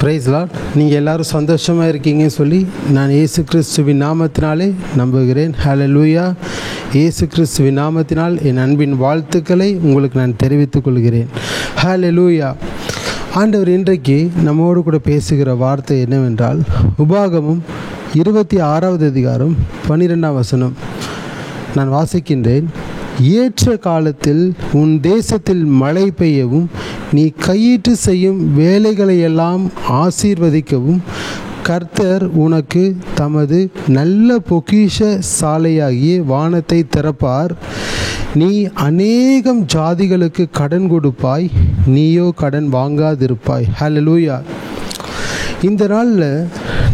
Price Lord. நீங்கள் எல்லோரும் சந்தோஷமாக இருக்கீங்கன்னு சொல்லி நான் இயேசு கிறிஸ்துவின் நாமத்தினாலே நம்புகிறேன். ஹல்லேலூயா. இயேசு கிறிஸ்துவின் நாமத்தினால் என் அன்பின் வாழ்த்துக்களை உங்களுக்கு நான் தெரிவித்துக் கொள்கிறேன். ஹல்லேலூயா. ஆண்டவர் இன்றைக்கு நம்மோடு கூட பேசுகிற வார்த்தை என்னவென்றால், உபாகமம் 26வது அதிகாரம் 12ஆம் வசனம் நான் வாசிக்கின்றேன். ஏற்ற காலத்தில் உன் தேசத்தில் மழை பெய்யவும், நீ கையிட்டு செய்யும் வேலைகளையெல்லாம் ஆசீர்வதிக்கவும் கர்த்தர் உனக்கு தமது நல்ல பொக்கிஷ சாலையாகிய வானத்தை திறப்பார். நீ அநேகம் ஜாதிகளுக்கு கடன் கொடுப்பாய், நீயோ கடன் வாங்காதிருப்பாய். ஹல்லேலூயா. இந்த நாளில்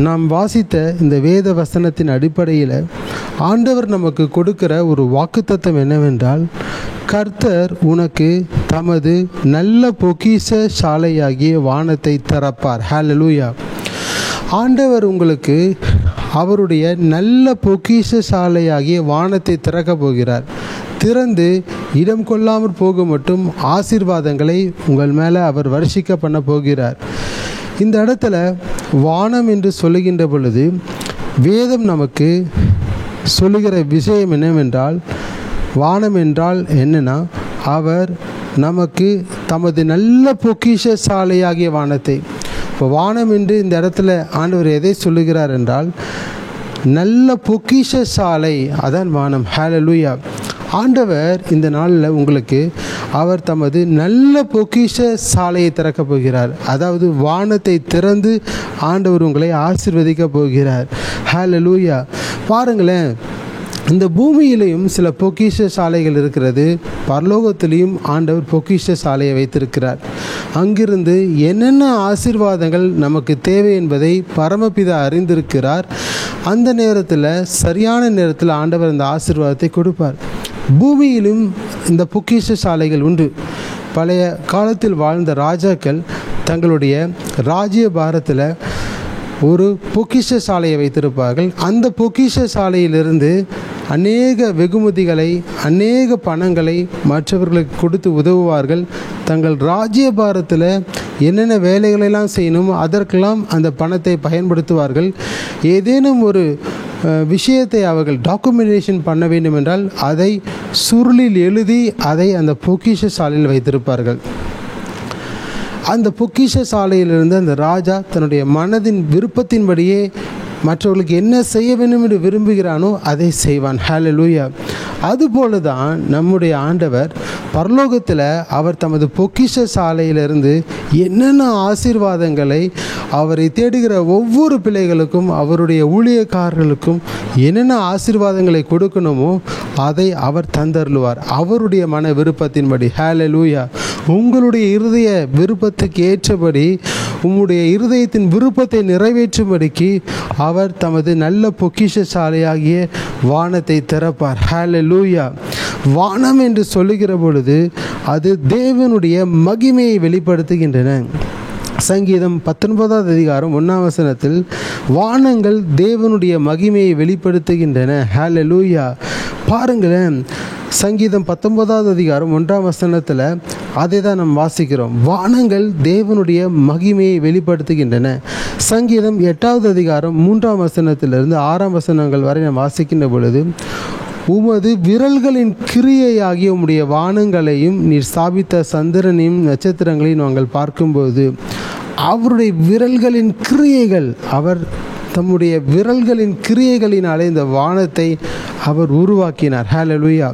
நாம் வாசித்த இந்த வேத வசனத்தின் அடிப்படையில் ஆண்டவர் நமக்கு கொடுக்கிற ஒரு வாக்குத்தத்தம் என்னவென்றால், கர்த்தர் உனக்கு தமது நல்ல பொக்கிஷ சாலையாகிய வானத்தை திறப்பார். ஹல்லேலூயா. ஆண்டவர் உங்களுக்கு அவருடைய நல்ல பொக்கிஷ சாலையாகிய வானத்தை திறக்க போகிறார். திறந்து இடம் கொள்ளாமற் போக மட்டும் ஆசீர்வாதங்களை உங்கள் மேலே அவர் வருஷிக்க பண்ண போகிறார். இந்த இடத்துல வானம் என்று சொல்லுகின்ற பொழுது வேதம் நமக்கு சொல்லுகிற விஷயம் என்னவென்றால், வானம் என்றால் என்னன்னா, அவர் நமக்கு தமது நல்ல பொக்கிஷ சாலையாகிய வானத்தை. இப்போ வானம் என்று இந்த இடத்துல ஆண்டவர் எதை சொல்லுகிறார் என்றால், நல்ல பொக்கிஷ சாலை, அதான் வானம். ஹல்லேலூயா. ஆண்டவர் இந்த நாளில் உங்களுக்கு அவர் தமது நல்ல பொக்கிஷ சாலையை திறக்க போகிறார். அதாவது வானத்தை திறந்து ஆண்டவர் உங்களை ஆசீர்வதிக்க போகிறார். ஹல்லேலூயா. பாருங்களேன், இந்த பூமியிலையும் சில பொக்கிஷ சாலைகள் இருக்கிறது, பரலோகத்திலையும் ஆண்டவர் பொக்கிஷ சாலையை வைத்திருக்கிறார். அங்கிருந்து என்னென்ன ஆசீர்வாதங்கள் நமக்கு தேவை என்பதை பரமபிதா அறிந்திருக்கிறார். அந்த நேரத்தில், சரியான நேரத்தில் ஆண்டவர் அந்த ஆசீர்வாதத்தை கொடுப்பார். பூமியிலும் இந்த பொக்கிஷ சாலைகள் உண்டு. பழைய காலத்தில் வாழ்ந்த ராஜாக்கள் தங்களுடைய ராஜ்ய பாரத்தில் ஒரு பொக்கிஷ சாலையை வைத்திருப்பார்கள். அந்த பொக்கிஷ சாலையிலிருந்து அநேக வெகுமதிகளை, அநேக பணங்களை மற்றவர்களுக்கு கொடுத்து உதவுவார்கள். தங்கள் ராஜ்ய பாரத்தில் என்னென்ன வேலைகளெல்லாம் செய்யணும் அதற்கெல்லாம் அந்த பணத்தை பயன்படுத்துவார்கள். ஏதேனும் ஒரு விஷயத்தை அவர்கள் டாக்குமெண்டேஷன் பண்ண வேண்டும் என்றால் அதை சுருளில் எழுதி அதை அந்த பொக்கிஷ சாலையில் வைத்திருப்பார்கள். அந்த பொக்கிஷ சாலையிலிருந்து அந்த ராஜா தன்னுடைய மனதின் விருப்பத்தின்படியே மற்றவர்களுக்கு என்ன செய்ய வேண்டும் என்று விரும்புகிறானோ அதை செய்வான். ஹல்லேலூயா. அதுபோல தான் நம்முடைய ஆண்டவர் பரலோகத்தில் அவர் தமது பொக்கிஷ சாலையிலிருந்து என்னென்ன ஆசீர்வாதங்களை அவரை தேடுகிற ஒவ்வொரு பிள்ளைகளுக்கும், அவருடைய ஊழியக்காரர்களுக்கும் என்னென்ன ஆசீர்வாதங்களை கொடுக்கணுமோ அதை அவர் தந்தருளுவார், அவருடைய மன விருப்பத்தின்படி. ஹல்லேலூயா. உங்களுடைய இருதய விருப்பத்துக்கு ஏற்றபடி, உங்களுடைய இருதயத்தின் விருப்பத்தை நிறைவேற்றும்படிக்கு அவர் தமது நல்ல பொக்கிஷ சாலையாகிய வானத்தை திறப்பார். ஹல்லேலூயா. வானம் என்று சொல்லுகிற பொழுது அது தேவனுடைய மகிமையை வெளிப்படுத்துகின்றன. சங்கீதம் 19வது அதிகாரம் 1ஆம் வசனத்தில் வானங்கள் தேவனுடைய மகிமையை வெளிப்படுத்துகின்றன. ஹல்லேலூயா. பாருங்களேன், சங்கீதம் 19வது அதிகாரம் 1ஆம் வசனத்தில் அதை தான் நாம் வாசிக்கிறோம். வானங்கள் தேவனுடைய மகிமையை வெளிப்படுத்துகின்றன. சங்கீதம் 8வது அதிகாரம் 3ஆம் வசனத்திலிருந்து 6ஆம் வசனங்கள் வரை நாம் வாசிக்கின்ற பொழுது, உமது விரல்களின் கிரியையாகிய உம்முடைய வானங்களையும் நீர் ஸ்தாபித்த சந்திரனையும் நட்சத்திரங்களையும் நாங்கள் பார்க்கும்போது, அவருடைய விரல்களின் கிரியைகள், அவர் தம்முடைய விரல்களின் கிரியைகளினாலே இந்த வானத்தை அவர் உருவாக்கினார். ஹல்லேலூயா.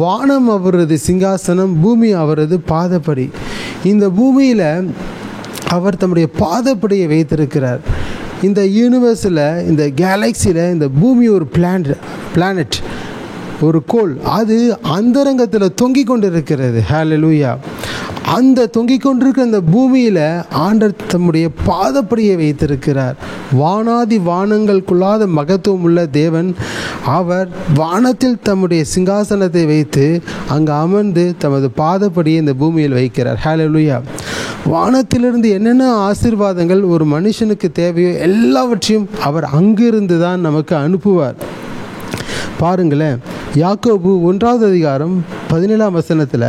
வானம் அவரது சிங்காசனம், பூமி அவரது பாதப்படி. இந்த பூமியில் அவர் தம்முடைய பாதப்படியை வைத்திருக்கிறார். இந்த யூனிவர்ஸில், இந்த கேலக்சியில் இந்த பூமி ஒரு பிளானட், ஒரு கோள், அது அந்தரங்கத்தில் தொங்கிக் கொண்டிருக்கிறது. ஹல்லேலூயா. அந்த தொங்கிக் கொண்டிருக்கிற அந்த பூமியில் ஆண்டவர் தம்முடைய பாதப்படியை வைத்திருக்கிறார். வானாதி வானங்களுக்குள்ளாத மகத்துவம் உள்ள தேவன் அவர் வானத்தில் தம்முடைய சிங்காசனத்தை வைத்து அங்கு அமர்ந்து தமது பாதப்படியை இந்த பூமியில் வைக்கிறார். ஹல்லேலூயா. வானத்திலிருந்து என்னென்ன ஆசீர்வாதங்கள் ஒரு மனுஷனுக்கு தேவையோ எல்லாவற்றையும் அவர் அங்கிருந்து தான் நமக்கு அனுப்புவார். பாருங்களேன், யாக்கோபு 1வது அதிகாரம் 17ஆம் வசனத்தில்,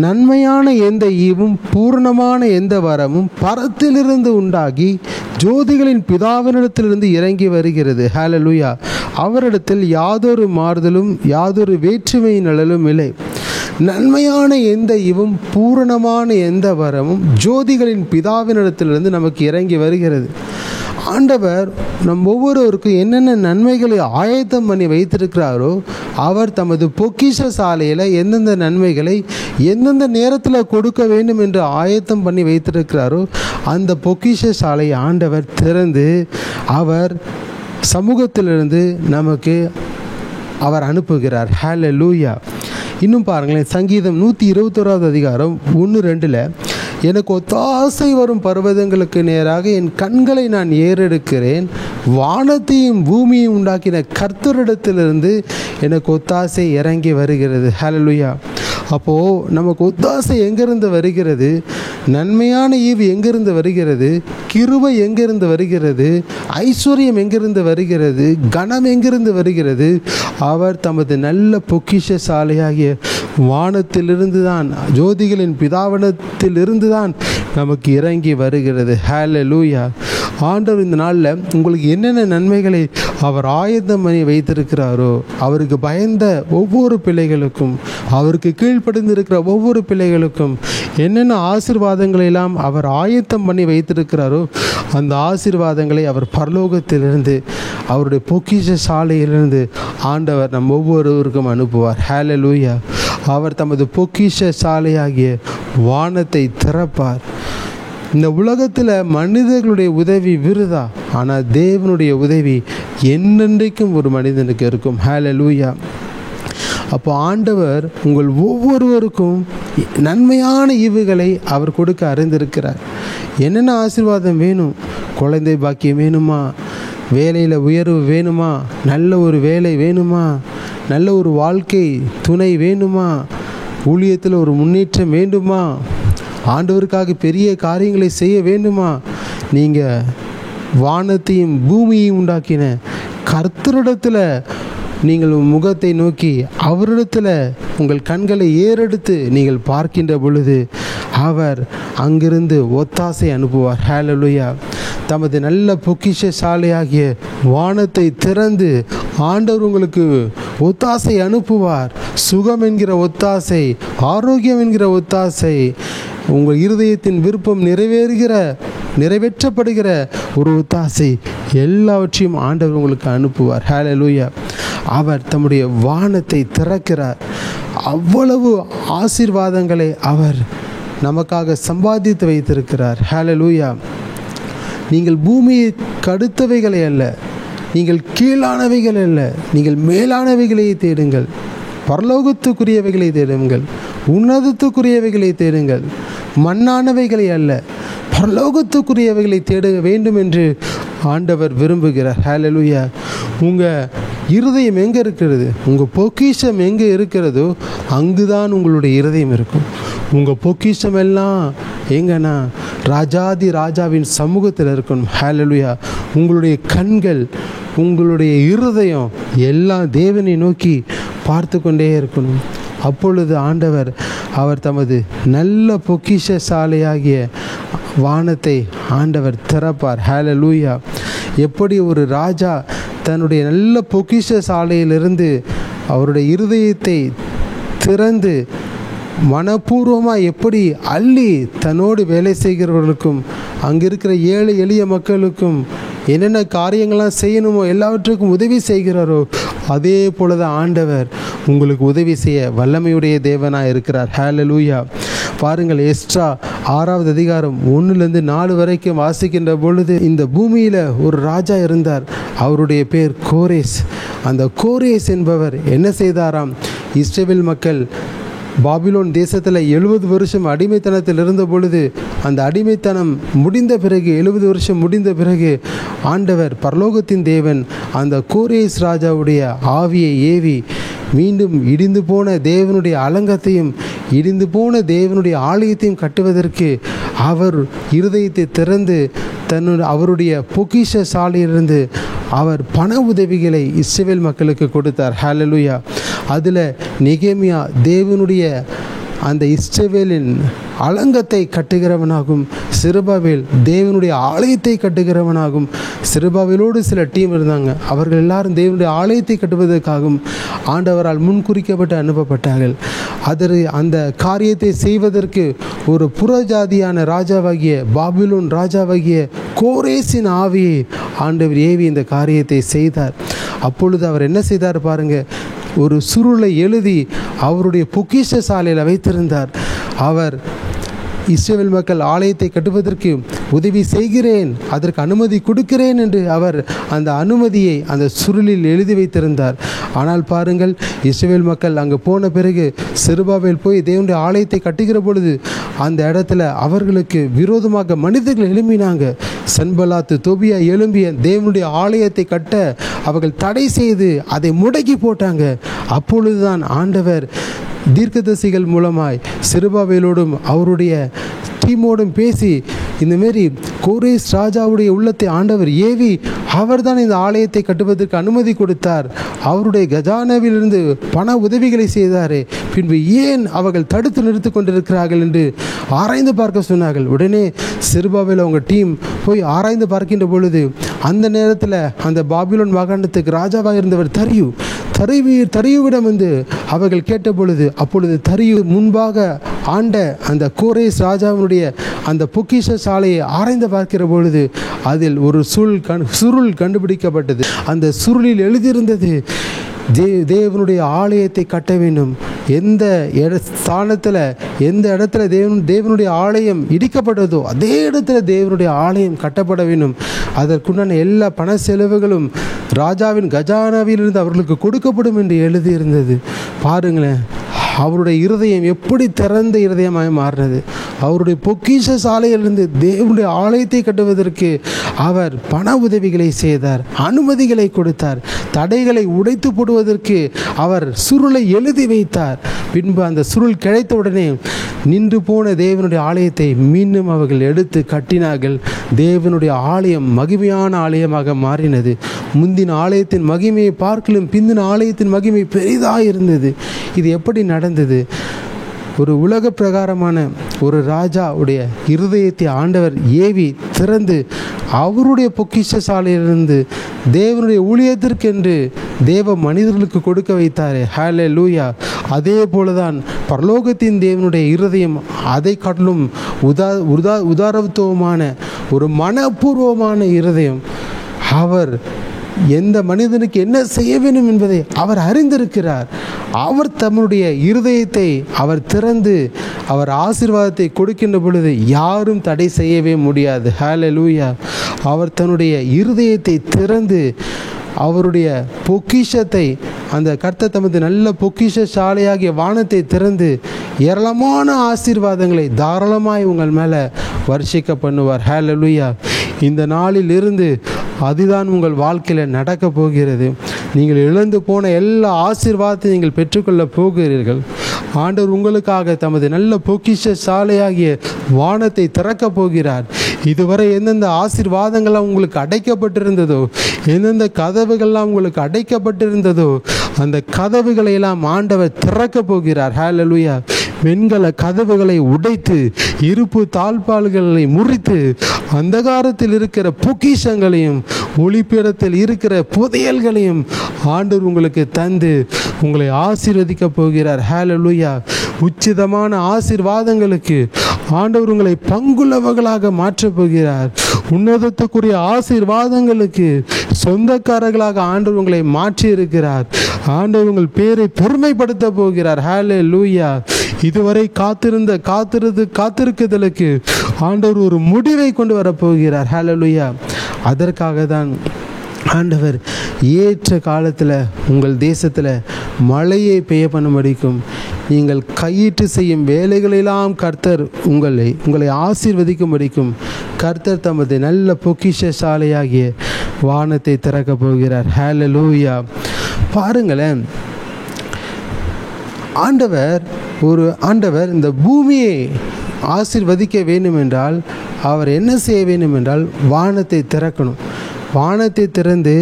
நன்மையான எந்த ஈவும் பூரணமான எந்த வரமும் பரத்திலிருந்து உண்டாகி ஜோதிகளின் பிதாவினிடத்திலிருந்து இறங்கி வருகிறது. ஹல்லேலூயா. அவரிடத்தில் யாதொரு மாறுதலும் யாதொரு வேற்றுமை நிழலும் இல்லை. நன்மையான எந்த ஈவும் பூரணமான எந்த வரமும் ஜோதிகளின் பிதாவினிடத்திலிருந்து நமக்கு இறங்கி வருகிறது. ஆண்டவர் நம் ஒவ்வொருவருக்கும் என்னென்ன நன்மைகளை ஆயத்தம் பண்ணி வைத்திருக்கிறாரோ, அவர் தமது பொக்கிஷ சாலையில் எந்தெந்த நன்மைகளை எந்தெந்த நேரத்தில் கொடுக்க வேண்டும் என்று ஆயத்தம் பண்ணி வைத்திருக்கிறாரோ, அந்த பொக்கிஷ சாலை ஆண்டவர் திறந்து அவர் சமூகத்திலிருந்து நமக்கு அவர் அனுப்புகிறார். ஹல்லேலூயா. இன்னும் பாருங்களேன், சங்கீதம் 121 அதிகாரம் 1-2 எனக்கு ஒத்தாசை வரும் பர்வதங்களுக்கு நேராக என் கண்களை நான் ஏறெடுக்கிறேன். வானத்தையும் பூமியையும் உண்டாக்கின கர்த்தரிடத்திலிருந்து எனக்கு ஒத்தாசை இறங்கி வருகிறது. ஹல்லேலூயா. அப்போது நமக்கு ஒத்தாசை எங்கிருந்து வருகிறது? நன்மையான ஈவு எங்கிருந்து வருகிறது? கிருபை எங்கிருந்து வருகிறது? ஐஸ்வர்யம் எங்கிருந்து வருகிறது? கனம் எங்கிருந்து வருகிறது? அவர் தமது நல்ல பொக்கிஷ சாலையாகிய வானத்திலிருந்து தான், ஜோதிகளின் பிதாவனத்திலிருந்து தான் நமக்கு இறங்கி வருகிறது. ஹல்லேலூயா. ஆண்டவர் இந்த நாளில் உங்களுக்கு என்னென்ன நன்மைகளை அவர் ஆயத்தம் பண்ணி வைத்திருக்கிறாரோ, அவருக்கு பயந்த ஒவ்வொரு பிள்ளைகளுக்கும், அவருக்கு கீழ்ப்படிந்திருக்கிற ஒவ்வொரு பிள்ளைகளுக்கும் என்னென்ன ஆசீர்வாதங்களெல்லாம் அவர் ஆயத்தம் பண்ணி வைத்திருக்கிறாரோ, அந்த ஆசீர்வாதங்களை அவர் பரலோகத்திலிருந்து, அவருடைய பொக்கிஷ சாலையிலிருந்து ஆண்டவர் நம் ஒவ்வொருவருக்கும் அனுப்புவார். ஹல்லேலூயா. அவர் தமது பொக்கிஷ சாலையாகிய வானத்தை திறப்பார். இந்த உலகத்தில் மனிதர்களுடைய உதவி விருதா, ஆனால் தேவனுடைய உதவி என்னென்றைக்கும் ஒரு மனிதனுக்கு இருக்கும். ஹல்லேலூயா. அப்போ ஆண்டவர் உங்கள் ஒவ்வொருவருக்கும் நன்மையான ஈவுகளை அவர் கொடுக்க அறிந்திருக்கிறார். என்னென்ன ஆசீர்வாதம் வேணும்? குழந்தை பாக்கியம் வேணுமா? வேலையில் உயர்வு வேணுமா? நல்ல ஒரு வேலை வேணுமா? நல்ல ஒரு வாழ்க்கை துணை வேணுமா? ஊழியத்தில் ஒரு முன்னேற்றம் வேண்டுமா? ஆண்டவருக்காக பெரிய காரியங்களை செய்ய வேண்டுமா? நீங்கள் வானத்தையும் பூமியையும் உண்டாக்கின கர்த்தரிடத்தில் நீங்கள் முகத்தை நோக்கி அவரிடத்தில் உங்கள் கண்களை ஏறெடுத்து நீங்கள் பார்க்கின்ற பொழுது அவர் அங்கிருந்து ஒத்தாசை அனுப்புவார். ஹல்லேலூயா. தமது நல்ல பொக்கிஷ சாலையாகிய வானத்தை திறந்து ஆண்டவர் உங்களுக்கு ஒத்தாசை அனுப்புவார். சுகம் என்கிற ஒத்தாசை, ஆரோக்கியம் என்கிற ஒத்தாசை, உங்கள் இருதயத்தின் விருப்பம் நிறைவேற்றப்படுகிற ஒரு ஒத்தாசை, எல்லாவற்றையும் ஆண்டவர் உங்களுக்கு அனுப்புவார். ஹல்லேலூயா. அவர் தம்முடைய வானத்தை திறக்கிறார். அவ்வளவு ஆசீர்வாதங்களை அவர் நமக்காக சம்பாதித்து வைத்திருக்கிறார். ஹல்லேலூயா. நீங்கள் பூமியை கடுத்தவைகளை அல்ல, நீங்கள் கீழானவைகள் அல்ல, நீங்கள் மேலானவைகளை தேடுங்கள். பரலோகத்துக்குரியவைகளை தேடுங்கள். உன்னதத்துக்குரியவைகளை தேடுங்கள். மண்ணானவைகளை அல்ல, பரலோகத்துக்குரியவைகளை தேட வேண்டும் என்று ஆண்டவர் விரும்புகிறார். ஹல்லேலூயா. உங்கள் இருதயம் எங்கே இருக்கிறது, உங்கள் பொக்கிஷம் எங்கே இருக்கிறதோ அங்குதான் உங்களுடைய இருதயம் இருக்கும். உங்கள் பொக்கிஷம் எல்லாம் எங்கன்னா ராஜாதி ராஜாவின் சமூகத்தில் இருக்கணும். ஹல்லேலூயா. உங்களுடைய கண்கள், உங்களுடைய இருதயம் எல்லாம் தேவனை நோக்கி பார்த்து கொண்டே இருக்கணும். அப்பொழுது ஆண்டவர் அவர் தமது நல்ல பொக்கிஷ சாலையாகிய வானத்தை ஆண்டவர் திறப்பார். ஹல்லேலூயா. எப்படி ஒரு ராஜா தன்னுடைய நல்ல பொக்கிஷ சாலையிலிருந்து அவருடைய இருதயத்தை திறந்து மனப்பூர்வமாக எப்படி அள்ளி தன்னோடு வேலை செய்கிறவர்களுக்கும் அங்கே இருக்கிற ஏழை எளிய மக்களுக்கும் என்னென்ன காரியங்கள்லாம் செய்யணுமோ எல்லாவற்றுக்கும் உதவி செய்கிறாரோ, அதே போல தான் ஆண்டவர் உங்களுக்கு உதவி செய்ய வல்லமையுடைய தேவனாக இருக்கிறார். ஹல்லேலூயா. பாருங்கள், எஸ்ட்ரா 6வது அதிகாரம் 1-4 வரைக்கும் வாசிக்கின்ற பொழுது, இந்த பூமியில் ஒரு ராஜா இருந்தார். அவருடைய பேர் கோரேஸ். அந்த கோரேஸ் என்பவர் என்ன செய்தாராம்? இஸ்ரவேல் மக்கள் பாபிலோன் தேசத்தில் 70 வருஷம் அடிமைத்தனத்தில் இருந்த பொழுது, அந்த அடிமைத்தனம் முடிந்த பிறகு 70 வருஷம் முடிந்த பிறகு ஆண்டவர் பரலோகத்தின் தேவன் அந்த கோரேஸ் ராஜாவுடைய ஆவியை ஏவி மீண்டும் இடிந்து போன தேவனுடைய அலங்கத்தையும் இடிந்து போன தேவனுடைய ஆலயத்தையும் கட்டுவதற்கு அவர் இருதயத்தை திறந்து அவருடைய பொக்கிஷ சாலையிலிருந்து அவர் பண உதவிகளை இஸ்ரவேல் மக்களுக்கு கொடுத்தார். ஹல்லேலூயா. அதில் நெகேமியா தேவனுடைய அந்த இஸ்ரவேலின் அலங்கத்தை கட்டுகிறவனாகும். செருபாபேல் தேவனுடைய ஆலயத்தை கட்டுகிறவனாகும். செருபாபேலோடு சில டீம் இருந்தாங்க. அவர்கள் எல்லாரும் தேவனுடைய ஆலயத்தை கட்டுவதற்காகவும் ஆண்டவரால் முன்குறிக்கப்பட்டு அனுப்பப்பட்டார்கள். அந்த காரியத்தை செய்வதற்கு ஒரு புறஜாதியான ராஜாவாகிய பாபிலோன் ராஜாவாகிய கோரேசின் ஆவியை ஆண்டவர் ஏவி இந்த காரியத்தை செய்தார். அப்பொழுது அவர் என்ன செய்தார் பாருங்க, ஒரு சுருளை எழுதி அவருடைய பொக்கிஷ சாலையில் வைத்திருந்தார். அவர் இஸ்ரவேல் மக்கள் ஆலயத்தை கட்டுவதற்கு உதவி செய்கிறேன், அதற்கு அனுமதி கொடுக்கிறேன் என்று அவர் அந்த அனுமதியை அந்த சுருளில் எழுதி வைத்திருந்தார். ஆனால் பாருங்கள், இஸ்ரவேல் மக்கள் அங்கே போன பிறகு செருபாபேல் போய் தேவனுடைய ஆலயத்தை கட்டுகிற பொழுது அந்த இடத்துல அவர்களுக்கு விரோதமாக மனிதர்கள் எழும்பினாங்க. சன்பலாத்து தொபியா எழும்பிய தேவனுடைய ஆலயத்தை கட்ட அவர்கள் தடை செய்து அதை முடக்கி போட்டாங்க. அப்பொழுதுதான் ஆண்டவர் தீர்க்கதரிசிகள் மூலமாய் செருபாபேலோடும் அவருடைய டீமோடும் பேசி இந்தமாரி கோரேஸ் ராஜாவுடைய உள்ளத்தை ஆண்டவர் ஏவி அவர்தான் இந்த ஆலயத்தை கட்டுவதற்கு அனுமதி கொடுத்தார். அவருடைய கஜானாவிலிருந்து பண உதவிகளை செய்தாரே, பின்பு ஏன் அவர்கள் தடுத்து நிறுத்தி கொண்டிருக்கிறார்கள் என்று ஆராய்ந்து பார்க்க சொன்னார்கள். உடனே செருபாபேல் அவங்க டீம் போய் ஆராய்ந்து பார்க்கின்ற பொழுது அந்த நேரத்தில் அந்த பாபிலோன் மாகாணத்துக்கு ராஜாவாக இருந்தவர் தரியுவிடம் வந்து அவர்கள் கேட்ட பொழுது, அப்பொழுது தரியு முன்பாக ஆண்ட அந்த கோரேஸ் ராஜாவினுடைய அந்த பொக்கிஷ சாலையை ஆராய்ந்து பார்க்கிற பொழுது அதில் ஒரு சுருள் கண்டுபிடிக்கப்பட்டது. அந்த சுருளில் எழுதியிருந்தது, தேவனுடைய ஆலயத்தை கட்ட வேண்டும். எந்த இடத்துல தேவனுடைய ஆலயம் இடிக்கப்பட்டதோ அதே இடத்துல தேவனுடைய ஆலயம் கட்டப்பட வேண்டும். அதற்குண்டான எல்லா பண செலவுகளும் ராஜாவின் கஜானாவிலிருந்து அவர்களுக்கு கொடுக்கப்படும் என்று எழுதியிருந்தது. பாருங்களேன், அவருடைய இருதயம் எப்படி திறந்த இருதயமாக மாறினது. அவருடைய பொக்கிஷ சாலையிலிருந்து தேவனுடைய ஆலயத்தை கட்டுவதற்கு அவர் பண உதவிகளை செய்தார், அனுமதிகளை கொடுத்தார், தடைகளை உடைத்து போடுவதற்கு அவர் சுருளை எழுதி வைத்தார். பின்பு அந்த சுருள் கிடைத்தவுடனே நின்று போன தேவனுடைய ஆலயத்தை மீண்டும் அவர்கள் எடுத்து கட்டினார்கள். தேவனுடைய ஆலயம் மகிமையான ஆலயமாக மாறினது. முந்தின ஆலயத்தின் மகிமையை பார்க்கலும் பிந்தின ஆலயத்தின் மகிமை பெரிதாக இருந்தது. இது எப்படி நடந்தது? ஒரு உலக பிரகாரமான ஒரு ராஜாவுடைய இருதயத்தை ஆண்டவர் ஏவி திறந்து அவருடைய பொக்கிஷ சாலையிலிருந்து தேவனுடைய ஊழியத்திற்கென்று தேவ மனிதர்களுக்கு கொடுக்க வைத்தாரே, ஹல்லேலூயா. அதே போலதான் பரலோகத்தின் தேவனுடைய இருதயம் அதை காட்டிலும் உதாரத்துவமான ஒரு மனப்பூர்வமான இருதயம். அவர் எந்த மனிதனுக்கு என்ன செய்ய வேண்டும் என்பதை அவர் அறிந்திருக்கிறார். அவர் தம்முடைய இருதயத்தை அவர் திறந்து அவர் ஆசீர்வாதத்தை கொடுக்கின்ற பொழுது யாரும் தடை செய்யவே முடியாது. ஹல்லேலூயா. அவர் தன்னுடைய இருதயத்தை திறந்து அவருடைய பொக்கிஷத்தை, அந்த கர்த்தர் தமது நல்ல பொக்கிஷ சாலையாகிய வானத்தை திறந்து ஏராளமான ஆசீர்வாதங்களை தாராளமாய் உங்கள் மேலே வர்ஷிக்க பண்ணுவார். ஹல்லேலூயா. இந்த நாளில் இருந்து அதுதான் உங்கள் வாழ்க்கையில் நடக்க போகிறது. நீங்கள் இழந்து போன எல்லா ஆசீர்வாதத்தையும் நீங்கள் பெற்றுக்கொள்ள போகிறீர்கள். ஆண்டவர் உங்களுக்காக தமது நல்ல பொக்கிஷ சாலையாகிய வானத்தை திறக்க போகிறார். இதுவரை எந்தெந்த ஆசீர்வாதங்கள்லாம் உங்களுக்கு அடைக்கப்பட்டிருந்ததோ, எந்தெந்த கதவுகள்லாம் உங்களுக்கு அடைக்கப்பட்டிருந்ததோ அந்த கதவுகளை எல்லாம் ஆண்டவர் திறக்க போகிறார். ஹல்லேலூயா. வெண்கல கதவுகளை உடைத்து இருப்பு தாழ்பால்களை முறித்து அந்தகாரத்தில் இருக்கிற பொக்கிஷங்களையும் ஒளிப்பிடத்தில் இருக்கிற புதையல்களையும் ஆண்டவர் உங்களுக்கு தந்து உங்களை ஆசீர்வதிக்க போகிறார். ஹல்லேலூயா. உச்சிதமான ஆசீர்வாதங்களுக்கு ஆண்டவர் உங்களை பங்குள்ளவர்களாக மாற்றப் போகிறார். உன்னதத்துக்குரிய ஆசீர்வாதங்களுக்கு சொந்தக்காரர்களாக ஆண்டவர் உங்களை மாற்றி இருக்கிறார். ஆண்டவர் உங்கள் பேரை பெருமைப்படுத்த போகிறார். ஹல்லேலூயா. இதுவரை காத்திருக்குதலுக்கு ஆண்டவர் ஒரு முடிவை கொண்டு வரப்போகிறார். ஹல்லேலூயா. அதற்காக தான் ஆண்டவர் ஏற்ற காலத்தில் உங்கள் தேசத்தில் மழையை பெய்ய பண்ணும்படிக்கும் நீங்கள் கையிட்டு செய்யும் வேலைகளெல்லாம் கர்த்தர் உங்களை ஆசீர்வதிக்கும்படிக்கும் கர்த்தர் தமது நல்ல பொக்கிஷ சாலையாகிய வானத்தை திறக்க போகிறார். ஹல்லேலூயா. பாருங்களேன், ஆண்டவர் இந்த பூமியை ஆசீர்வதிக்க வேண்டும் என்றால் அவர் என்ன செய்ய வேண்டும் என்றால் வானத்தை திறக்கணும். வானத்தை திறந்து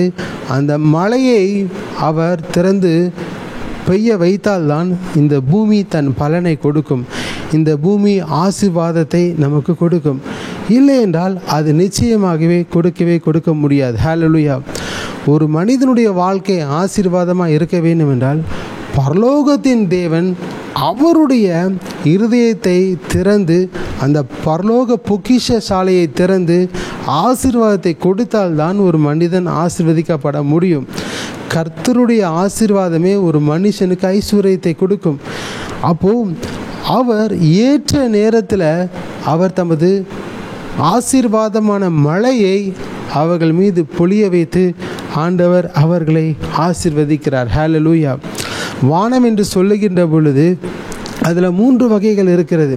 அந்த மழையை அவர் திறந்து பெய்ய வைத்தால்தான் இந்த பூமி தன் பலனை கொடுக்கும். இந்த பூமி ஆசீர்வாதத்தை நமக்கு கொடுக்கும். இல்லை என்றால் அது நிச்சயமாகவே கொடுக்க முடியாது. ஹல்லேலூயா. ஒரு மனிதனுடைய வாழ்க்கை ஆசீர்வாதமாக இருக்க வேண்டும் என்றால் பரலோகத்தின் தேவன் அவருடைய இருதயத்தை திறந்து, அந்த பரலோக பொக்கிஷ சாலையை திறந்து ஆசீர்வாதத்தை கொடுத்தால்தான் ஒரு மனிதன் ஆசீர்வதிக்கப்பட முடியும். கர்த்தருடைய ஆசீர்வாதமே ஒரு மனுஷனுக்கு ஐஸ்வர்யத்தை கொடுக்கும். அப்போது அவர் ஏற்ற நேரத்தில் அவர் தமது ஆசீர்வாதமான மழையை அவர்கள் மீது பொழிய வைத்து ஆண்டவர் அவர்களை ஆசீர்வதிக்கிறார். ஹல்லேலூயா. வானம் என்று சொல்லுகின்ற பொழுது அதில் 3 வகைகள் இருக்கிறது.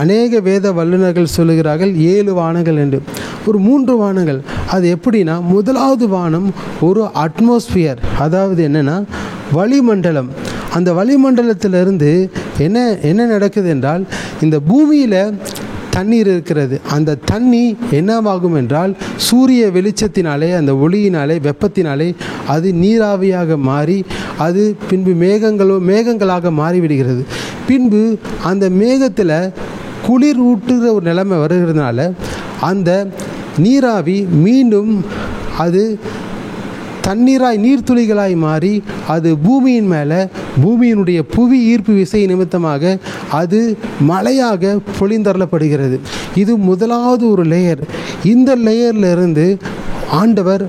அநேக வேத வல்லுநர்கள் சொல்லுகிறார்கள் 7 வானங்கள் என்று. ஒரு 3 வானங்கள். அது எப்படின்னா, முதலாவது வானம் ஒரு அட்மாஸ்பியர், அதாவது என்னென்னா வளிமண்டலம். அந்த வளிமண்டலத்திலிருந்து என்ன நடக்குது என்றால், இந்த பூமியில் தண்ணீர் இருக்கிறது. அந்த தண்ணி என்னவாகும் என்றால், சூரிய வெளிச்சத்தினாலே, அந்த ஒளியினாலே, வெப்பத்தினாலே அது நீராவியாக மாறி அது பின்பு மேகங்களாக மாறிவிடுகிறது. பின்பு அந்த மேகத்தில் குளிர் ஊட்டுகிற ஒரு நிலைமை வருகிறதுனால அந்த நீராவி மீண்டும் அது நீர்த்துளிகளாய் மாறி அது பூமியின் மேலே, பூமியினுடைய புவி ஈர்ப்பு விசை நிமித்தமாக அது மழையாக பொழிந்தரலப்படுகிறது. இது முதலாவது ஒரு லேயர். இந்த லேயர்லிருந்து ஆண்டவர்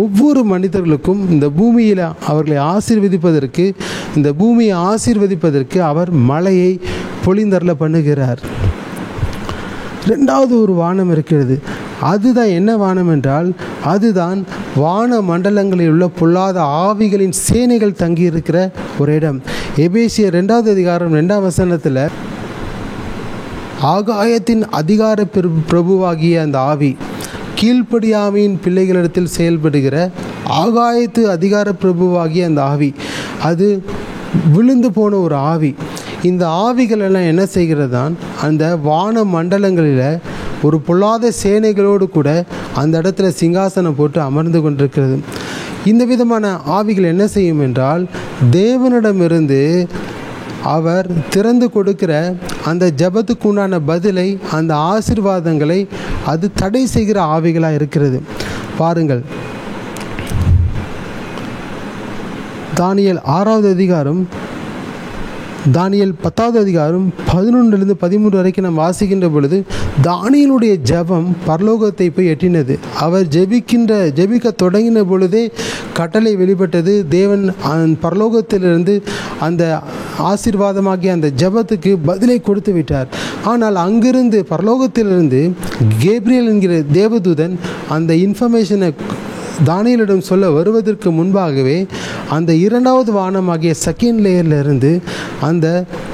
ஒவ்வொரு மனிதர்களுக்கும் இந்த பூமியில் அவர்களை ஆசீர்வதிப்பதற்கு, இந்த பூமியை ஆசீர்வதிப்பதற்கு அவர் மழையை பொழிந்தரல பண்ணுகிறார். 2வது ஒரு வானம் இருக்கிறது. அதுதான் என்ன வானம் என்றால், அதுதான் வான மண்டலங்களில் உள்ள பொல்லாத ஆவிகளின் சேனைகள் தங்கியிருக்கிற ஒரு இடம். எபேசியர் 2வது அதிகாரம் 2ஆம் வசனத்தில் ஆகாயத்தின் அதிகார பிரபுவாகிய அந்த ஆவி, கீழ்ப்படியாமையின் பிள்ளைகளிடத்தில் செயல்படுகிற ஆகாயத்து அதிகார பிரபுவாகிய அந்த ஆவி, அது விழுந்து போன ஒரு ஆவி. இந்த ஆவிகள் எல்லாம் என்ன செய்கிறதான், அந்த வான மண்டலங்களில் ஒரு பொல்லாத சேனைகளோடு கூட அந்த இடத்துல சிங்காசனம் போட்டு அமர்ந்து கொண்டிருக்கிறது. இந்த விதமான ஆவிகள் என்ன செய்யும் என்றால், தேவனிடமிருந்து அவர் திறந்து கொடுக்கிற அந்த ஜெபத்துக்கு உண்டான பதிலை, அந்த ஆசீர்வாதங்களை அது தடை செய்கிற ஆவிகளாக இருக்கிறது. பாருங்கள், தானியேல் 6வது அதிகாரம், தானியேல் 10வது அதிகாரம் 11லிருந்து 13 வரைக்கும் நாம் வாசிக்கின்ற பொழுது, தானியேலுடைய ஜெபம் பரலோகத்தை போய் எட்டினது. அவர் ஜெபிக்க தொடங்கின பொழுதே கட்டளை வெளிப்பட்டது. தேவன் பரலோகத்திலிருந்து அந்த ஆசீர்வாதமாகிய அந்த ஜெபத்துக்கு பதிலை கொடுத்து விட்டார். ஆனால் அங்கிருந்து பரலோகத்திலிருந்து கேப்ரியல் என்கிற தேவதூதன் அந்த இன்ஃபர்மேஷனை தானியேலிடம் சொல்ல வருவதற்கு முன்பாகவே அந்த 2வது வானமாகிய செகண்ட் லேயர்லேருந்து அந்த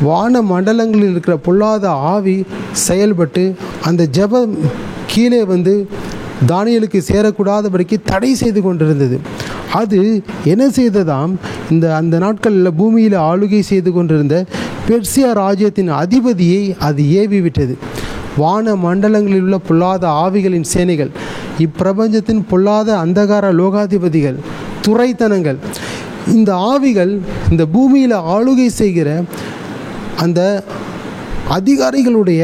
வான மண்டலங்களில் இருக்கிற பொல்லாத ஆவி செயல்பட்டு அந்த ஜெபம் கீழே வந்து தானியேலுக்கு சேரக்கூடாதபடிக்கு தடை செய்து கொண்டிருந்தது. அது என்ன செய்ததாம், அந்த நாட்களில் பூமியில் ஆளுகை செய்து கொண்டிருந்த பெர்சியா ராஜ்யத்தின் அதிபதியை அது ஏவி விட்டது. வான மண்டலங்களில் உள்ள பொல்லாத ஆவிகளின் சேனைகள், இப்பிரபஞ்சத்தின் பொல்லாத அந்தகார லோகாதிபதிகள், துரைத்தனங்கள், இந்த ஆவிகள் இந்த பூமியில் ஆளுகை செய்கிற அந்த அதிகாரிகளுடைய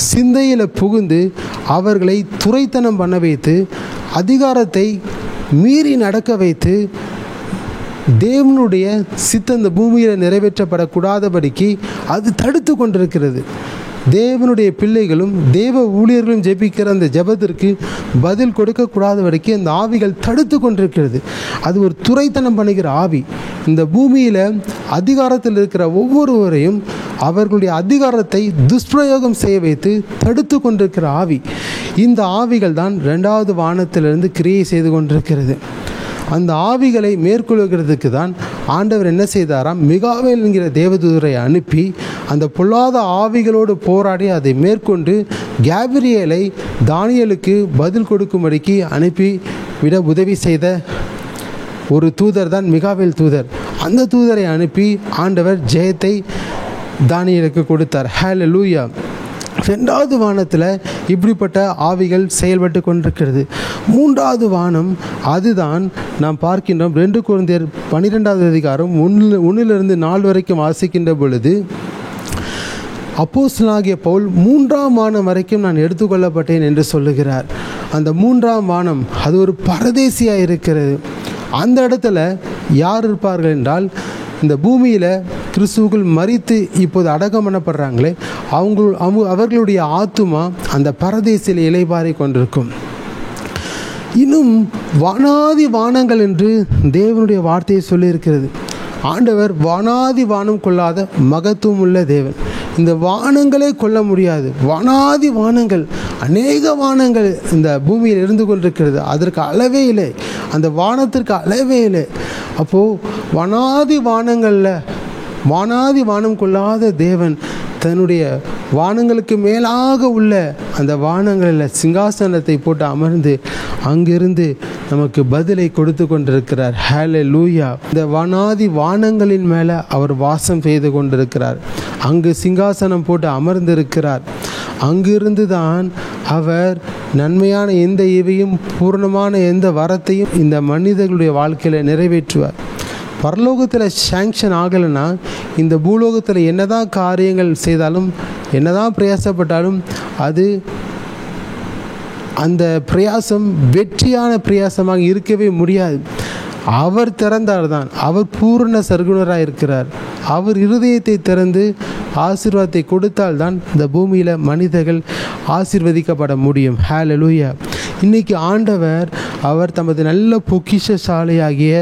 சிந்தையில் புகுந்து அவர்களை துரைத்தனம் பண்ண வைத்து, அதிகாரத்தை மீறி நடக்க வைத்து, தேவனுடைய சித்தம் இந்த பூமியில் நிறைவேற்றப்படக்கூடாதபடிக்கு அது தடுத்து கொண்டிருக்கிறது. தேவனுடைய பிள்ளைகளும் தேவ ஊழியர்களும் ஜெபிக்கிற அந்த ஜெபத்திற்கு பதில் கொடுக்கக்கூடாதபடிக்கு அந்த ஆவிகள் தடுத்து கொண்டிருக்கிறது. அது ஒரு துரைத்தனம் பண்ணுகிற ஆவி. இந்த பூமியில் அதிகாரத்தில் இருக்கிற ஒவ்வொருவரையும் அவர்களுடைய அதிகாரத்தை துஷ்பிரயோகம் செய்ய வைத்து தடுத்து கொண்டிருக்கிற ஆவி. இந்த ஆவிகள் தான் 2வது வானத்திலிருந்து கிரியை செய்து கொண்டிருக்கிறது. அந்த ஆவிகளை மேற்கொள்கிறதுக்கு தான் ஆண்டவர் என்ன செய்தாராம், மிகாவேல் என்கிற தேவதூதரை அனுப்பி அந்த பொல்லாத ஆவிகளோடு போராடி அதை மேற்கொண்டு கேப்ரியேலை தானியேலுக்கு பதில் கொடுக்கும்படிக்கு அனுப்பி விட உதவி செய்த ஒரு தூதர் தான் மிகாவேல் தூதர். அந்த தூதரை அனுப்பி ஆண்டவர் ஜெயத்தை தானியேலுக்கு கொடுத்தார். ஹல்லேலூயா. ரெண்டாவது வானத்தில் இப்படிப்பட்ட ஆவிகள் செயல்பட்டு கொண்டிருக்கிறது. மூன்றாவது வானம் அதுதான் நாம் பார்க்கின்றோம். 2 கொரிந்தியர் 12வது அதிகாரம் 1-4 வரைக்கும் வாசிக்கின்ற பொழுது, அப்போஸ்தலனாகிய பவுல் 3ஆம் வானம் வரைக்கும் நான் எடுத்துக்கொள்ளப்பட்டேன் என்று சொல்லுகிறார். அந்த 3ஆம் வானம் அது ஒரு பரதேசியாக இருக்கிறது. அந்த இடத்துல யார் இருப்பார்கள் என்றால், இந்த பூமியில் கிறிஸ்துவுக்குள் மரித்து இப்போது அடக்கம் பண்ணப்படுறாங்களே அவர்களுடைய ஆத்துமா அந்த பரதேசியில் இலைபாரி கொண்டிருக்கும். இன்னும் வானாதி வானங்கள் என்று தேவனுடைய வார்த்தையை சொல்லியிருக்கிறது. ஆண்டவர் வானாதி வானம் கொள்ளாத மகத்துவம் உள்ள தேவன். இந்த வானங்களே கொள்ள முடியாது. வானாதி வானங்கள், அநேக வானங்கள் இந்த பூமியில் இருந்து கொண்டிருக்கிறது. அதற்கு அளவே இல்லை, அந்த வானத்திற்கு அளவே இல்லை. அப்போது வானாதி வானம் கொள்ளாத தேவன் தன்னுடைய வானங்களுக்கு மேலாக உள்ள அந்த வானங்களில் சிங்காசனத்தை போட்டு அமர்ந்து அங்கிருந்து நமக்கு பதிலை கொடுத்து கொண்டிருக்கிறார். ஹல்லேலூயா. இந்த வானாதி வானங்களின் மேலே அவர் வாசம் செய்து கொண்டிருக்கிறார். அங்கு சிங்காசனம் போட்டு அமர்ந்திருக்கிறார். அங்கிருந்து தான் அவர் நன்மையான எந்த ஈவையும் பூர்ணமான எந்த வரத்தையும் இந்த மனிதர்களுடைய வாழ்க்கையில் நிறைவேற்றுவார். பரலோகத்தில் சாங்ஷன் ஆகலைன்னா இந்த பூலோகத்தில் என்னதான் காரியங்கள் செய்தாலும் என்னதான் பிரயாசப்பட்டாலும் அது அந்த பிரயாசம் வெற்றியான பிரயாசமாக இருக்கவே முடியாது. அவர் திறந்தார் தான். அவர் பூரண சர்க்குணராக இருக்கிறார். அவர் இருதயத்தை திறந்து ஆசீர்வாதத்தை கொடுத்தால்தான் இந்த பூமியில் மனிதர்கள் ஆசீர்வதிக்கப்பட முடியும். ஹல்லேலூயா. இன்றைக்கி ஆண்டவர் அவர் தமது நல்ல பொக்கிஷசாலையாகிய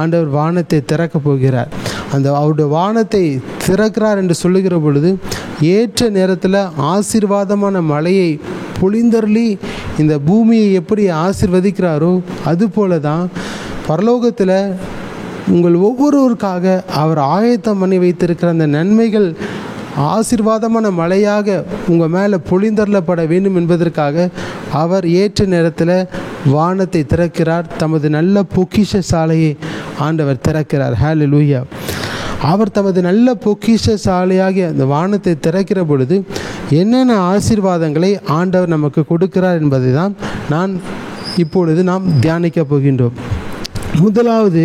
ஆண்டவர் வானத்தை திறக்கப் போகிறார். அந்த அவருடைய வானத்தை திறக்கிறார் என்று சொல்லுகிற பொழுது ஏற்ற நேரத்தில் ஆசீர்வாதமான மழையை பொழிந்தருளி இந்த பூமியை எப்படி ஆசீர்வதிக்கிறாரோ அதுபோல தான் பரலோகத்தில் உங்கள் ஒவ்வொருவருக்காக அவர் ஆயத்தம் பண்ணி வைத்திருக்கிற அந்த நன்மைகள் ஆசீர்வாதமான மழையாக உங்கள் மேலே பொழிந்தருளப்பட வேண்டும் என்பதற்காக அவர் ஏற்ற நேரத்தில் வானத்தை திறக்கிறார். தமது நல்ல பொக்கிஷ சாலையை ஆண்டவர் திறக்கிறார். ஹல்லேலூயா. அவர் தமது நல்ல பொக்கிஷ சாலையாகிய அந்த வானத்தை திறக்கிற பொழுது என்னென்ன ஆசீர்வாதங்களை ஆண்டவர் நமக்கு கொடுக்கிறார் என்பதை தான் இப்பொழுது நாம் தியானிக்க போகின்றோம். முதலாவது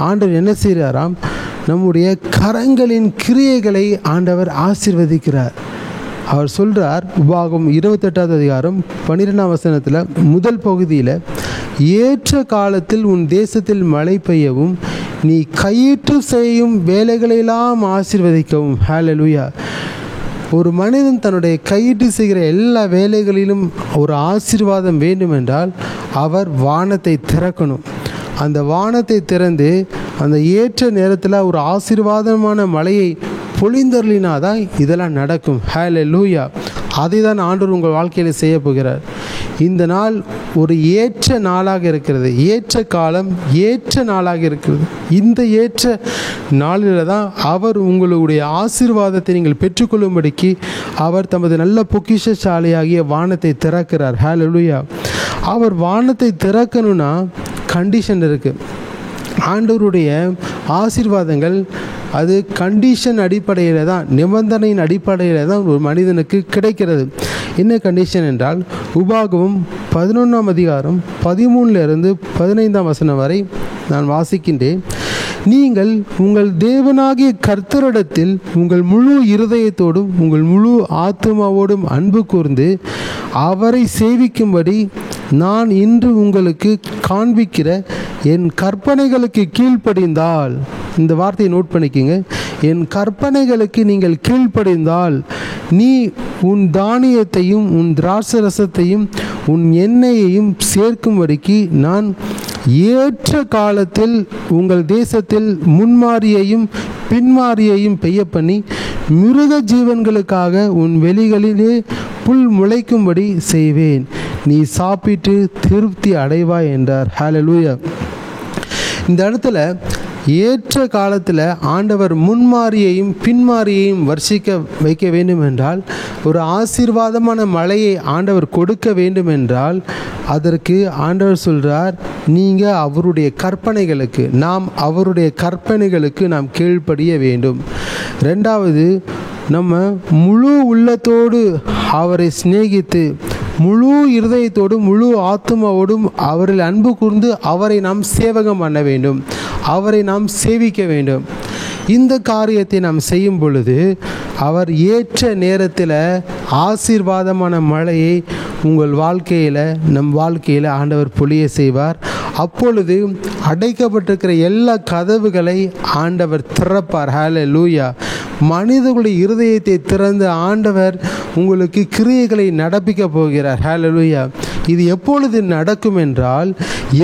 ஆண்டவர் என்ன செய்கிறாராம்? நம்முடைய கரங்களின் கிரியைகளை ஆண்டவர் ஆசீர்வதிக்கிறார். அவர் சொல்கிறார், உபாகம் 28வது அதிகாரம் 12ஆம் வசனத்தில் முதல் பகுதியில், ஏற்ற காலத்தில் உன் தேசத்தில் மழை பெய்யவும் நீ கையிட்டு செய்யும் வேலைகளெல்லாம் ஆசீர்வதிக்கவும். ஹல்லேலூயா. ஒரு மனிதன் தன்னுடைய கையிட்டு செய்கிற எல்லா வேலைகளிலும் ஒரு ஆசீர்வாதம் வேண்டுமென்றால் அவர் வானத்தை திறக்கணும். அந்த வானத்தை திறந்து அந்த ஏற்ற நேரத்தில் ஒரு ஆசீர்வாதமான மழையை பொழிந்தருளினாதான் இதெல்லாம் நடக்கும். ஹல்லேலூயா. அதை தான் ஆண்டவர் உங்கள் வாழ்க்கையில் செய்ய போகிறார். இந்த நாள் ஒரு ஏற்ற நாளாக இருக்கிறது. ஏற்ற காலம் ஏற்ற நாளாக இருக்கிறது. இந்த ஏற்ற நாளில் தான் அவர் உங்களுடைய ஆசீர்வாதத்தை நீங்கள் பெற்றுக்கொள்ளும்படிக்கு அவர் தமது நல்ல பொக்கிஷசாலையாகிய வானத்தை திறக்கிறார். ஹல்லேலூயா. அவர் வானத்தை திறக்கணும்னா கண்டிஷன் இருக்குது. ஆண்டவருடைய ஆசீர்வாதங்கள் அது கண்டிஷன் அடிப்படையில் தான், நிபந்தனையின் அடிப்படையில் தான் ஒரு மனிதனுக்கு கிடைக்கிறது. என்ன கண்டிஷன் என்றால், உபாகமம் 11ஆம் அதிகாரம் 13லிருந்து 15ஆம் வசனம் வரை நான் வாசிக்கின்றேன். நீங்கள் உங்கள் தேவனாகிய கர்த்தரிடத்தில் உங்கள் முழு இருதயத்தோடும் உங்கள் முழு ஆத்துமாவோடும் அன்பு கூர்ந்து அவரை சேவிக்கும்படி நான் இன்று உங்களுக்கு காண்பிக்கிற என் கற்பனைகளுக்கு கீழ்ப்படிந்தால், இந்த வார்த்தையை நோட் பண்ணிக்கோங்க, என் கற்பனைகளுக்கு நீங்கள் கீழ்ப்படிந்தால் நீ உன் தானியத்தையும் உன் திராட்சரசத்தையும் உன் எண்ணெயையும் சேர்க்கும்படிக்கு நான் ஏற்ற காலத்தில் உங்கள் தேசத்தில் முன்மாரியையும் பின்மாரியையும் பெய்ய பண்ணி மிருக ஜீவன்களுக்காக உன் வெளிகளிலே புல் முளைக்கும்படி செய்வேன். நீ சாப்பிட்டு திருப்தி அடைவாய் என்றார். ஹல்லேலூயா. இந்த இடத்துல ஏற்ற காலத்தில் ஆண்டவர் முன்மாரியையும் பின்மாரியையும் வர்ஷிக்க வைக்க வேண்டும் என்றால், ஒரு ஆசீர்வாதமான மழையை ஆண்டவர் கொடுக்க வேண்டும் என்றால் அதற்கு ஆண்டவர் சொல்கிறார், நீங்கள் அவருடைய கற்பனைகளுக்கு, நாம் அவருடைய கற்பனைகளுக்கு நாம் கீழ்ப்படிய வேண்டும். ரெண்டாவது, நம்ம முழு உள்ளத்தோடு அவரை சிநேகித்து முழு இருதயத்தோடும் முழு ஆத்துமாவோடும் அவரில் அன்பு கூர்ந்து அவரை நாம் சேவகம் பண்ண வேண்டும், அவரை நாம் சேவிக்க வேண்டும். இந்த காரியத்தை நாம் செய்யும் பொழுது அவர் ஏற்ற நேரத்தில் ஆசீர்வாதமான மழையை உங்கள் வாழ்க்கையில், நம் வாழ்க்கையில் ஆண்டவர் பொழிய செய்வார். அப்பொழுது அடைக்கப்பட்டிருக்கிற எல்லா கதவுகளை ஆண்டவர் திறப்பார். ஹல்லேலூயா. மனிதர்களுடைய இருதயத்தை திறந்து ஆண்டவர் உங்களுக்கு கிரியைகளை நடப்பிக்க போகிறார். ஹல்லேலூயா. இது எப்பொழுது நடக்கும் என்றால்,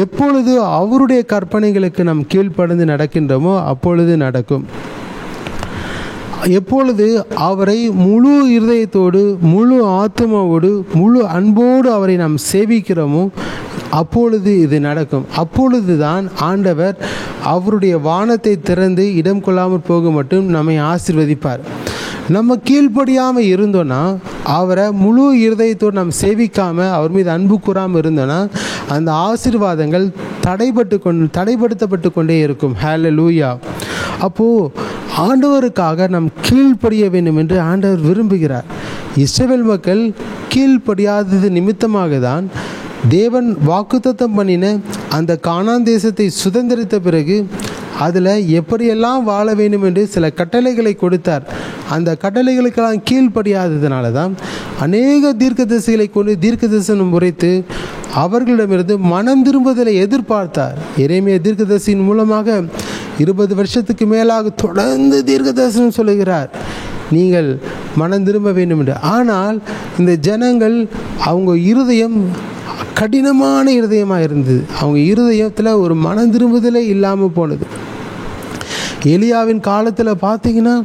எப்பொழுது அவருடைய கற்பனைகளுக்கு நாம் கீழ்ப்படிந்து நடக்கின்றோமோ அப்பொழுது நடக்கும். எப்பொழுது அவரை முழு இருதயத்தோடு முழு ஆத்மாவோடு முழு அன்போடு அவரை நாம் சேவிக்கிறோமோ அப்பொழுது இது நடக்கும். அப்பொழுது தான் ஆண்டவர் அவருடைய வானத்தை திறந்து இடம் கொள்ளாமல் போக மட்டும் நம்மை ஆசீர்வதிப்பார். நம்ம கீழ்ப்படியாமல் இருந்தோன்னா, அவரை முழு இருதயத்தோடு நாம் சேவிக்காமல் அவர் மீது அன்பு கூறாமல் இருந்தோன்னா, அந்த ஆசீர்வாதங்கள் தடைப்படுத்தப்பட்டு கொண்டே இருக்கும். ஹல்லேலூயா. அப்போது ஆண்டவருக்காக நாம் கீழ்ப்படிய வேண்டும் என்று ஆண்டவர் விரும்புகிறார். இஸ்ரவேல் மக்கள் கீழ்ப்படியாதது நிமித்தமாக தான் தேவன் வாக்குத்தத்தம் பண்ணின அந்த கானான் தேசத்தை சுதந்திரித்த பிறகு அதில் எப்படியெல்லாம் வாழ வேண்டும் என்று சில கட்டளைகளை கொடுத்தார். அந்த கட்டளைகளுக்கெல்லாம் கீழ்ப்படியாததுனால தான் அநேக தீர்க்கதரிசிகளை கொண்டு தீர்க்கதரிசனம் உரைத்து அவர்களிடமிருந்து மனம் திரும்புதலை எதிர்பார்த்தார். எரேமியா தீர்க்கதரிசியின் மூலமாக 20 வருஷத்துக்கு மேலாக தொடர்ந்து தீர்க்கதரிசனம் சொல்லுகிறார், நீங்கள் மனம் திரும்ப வேண்டும் என்று. ஆனால் இந்த ஜனங்கள், அவங்க இருதயம் கடினமான இருதயமாக இருந்தது. அவங்க இருதயத்தில் ஒரு மனம் திரும்புதலே இல்லாமல் போனது. எலியாவின் காலத்தில் பார்த்தீங்கன்னா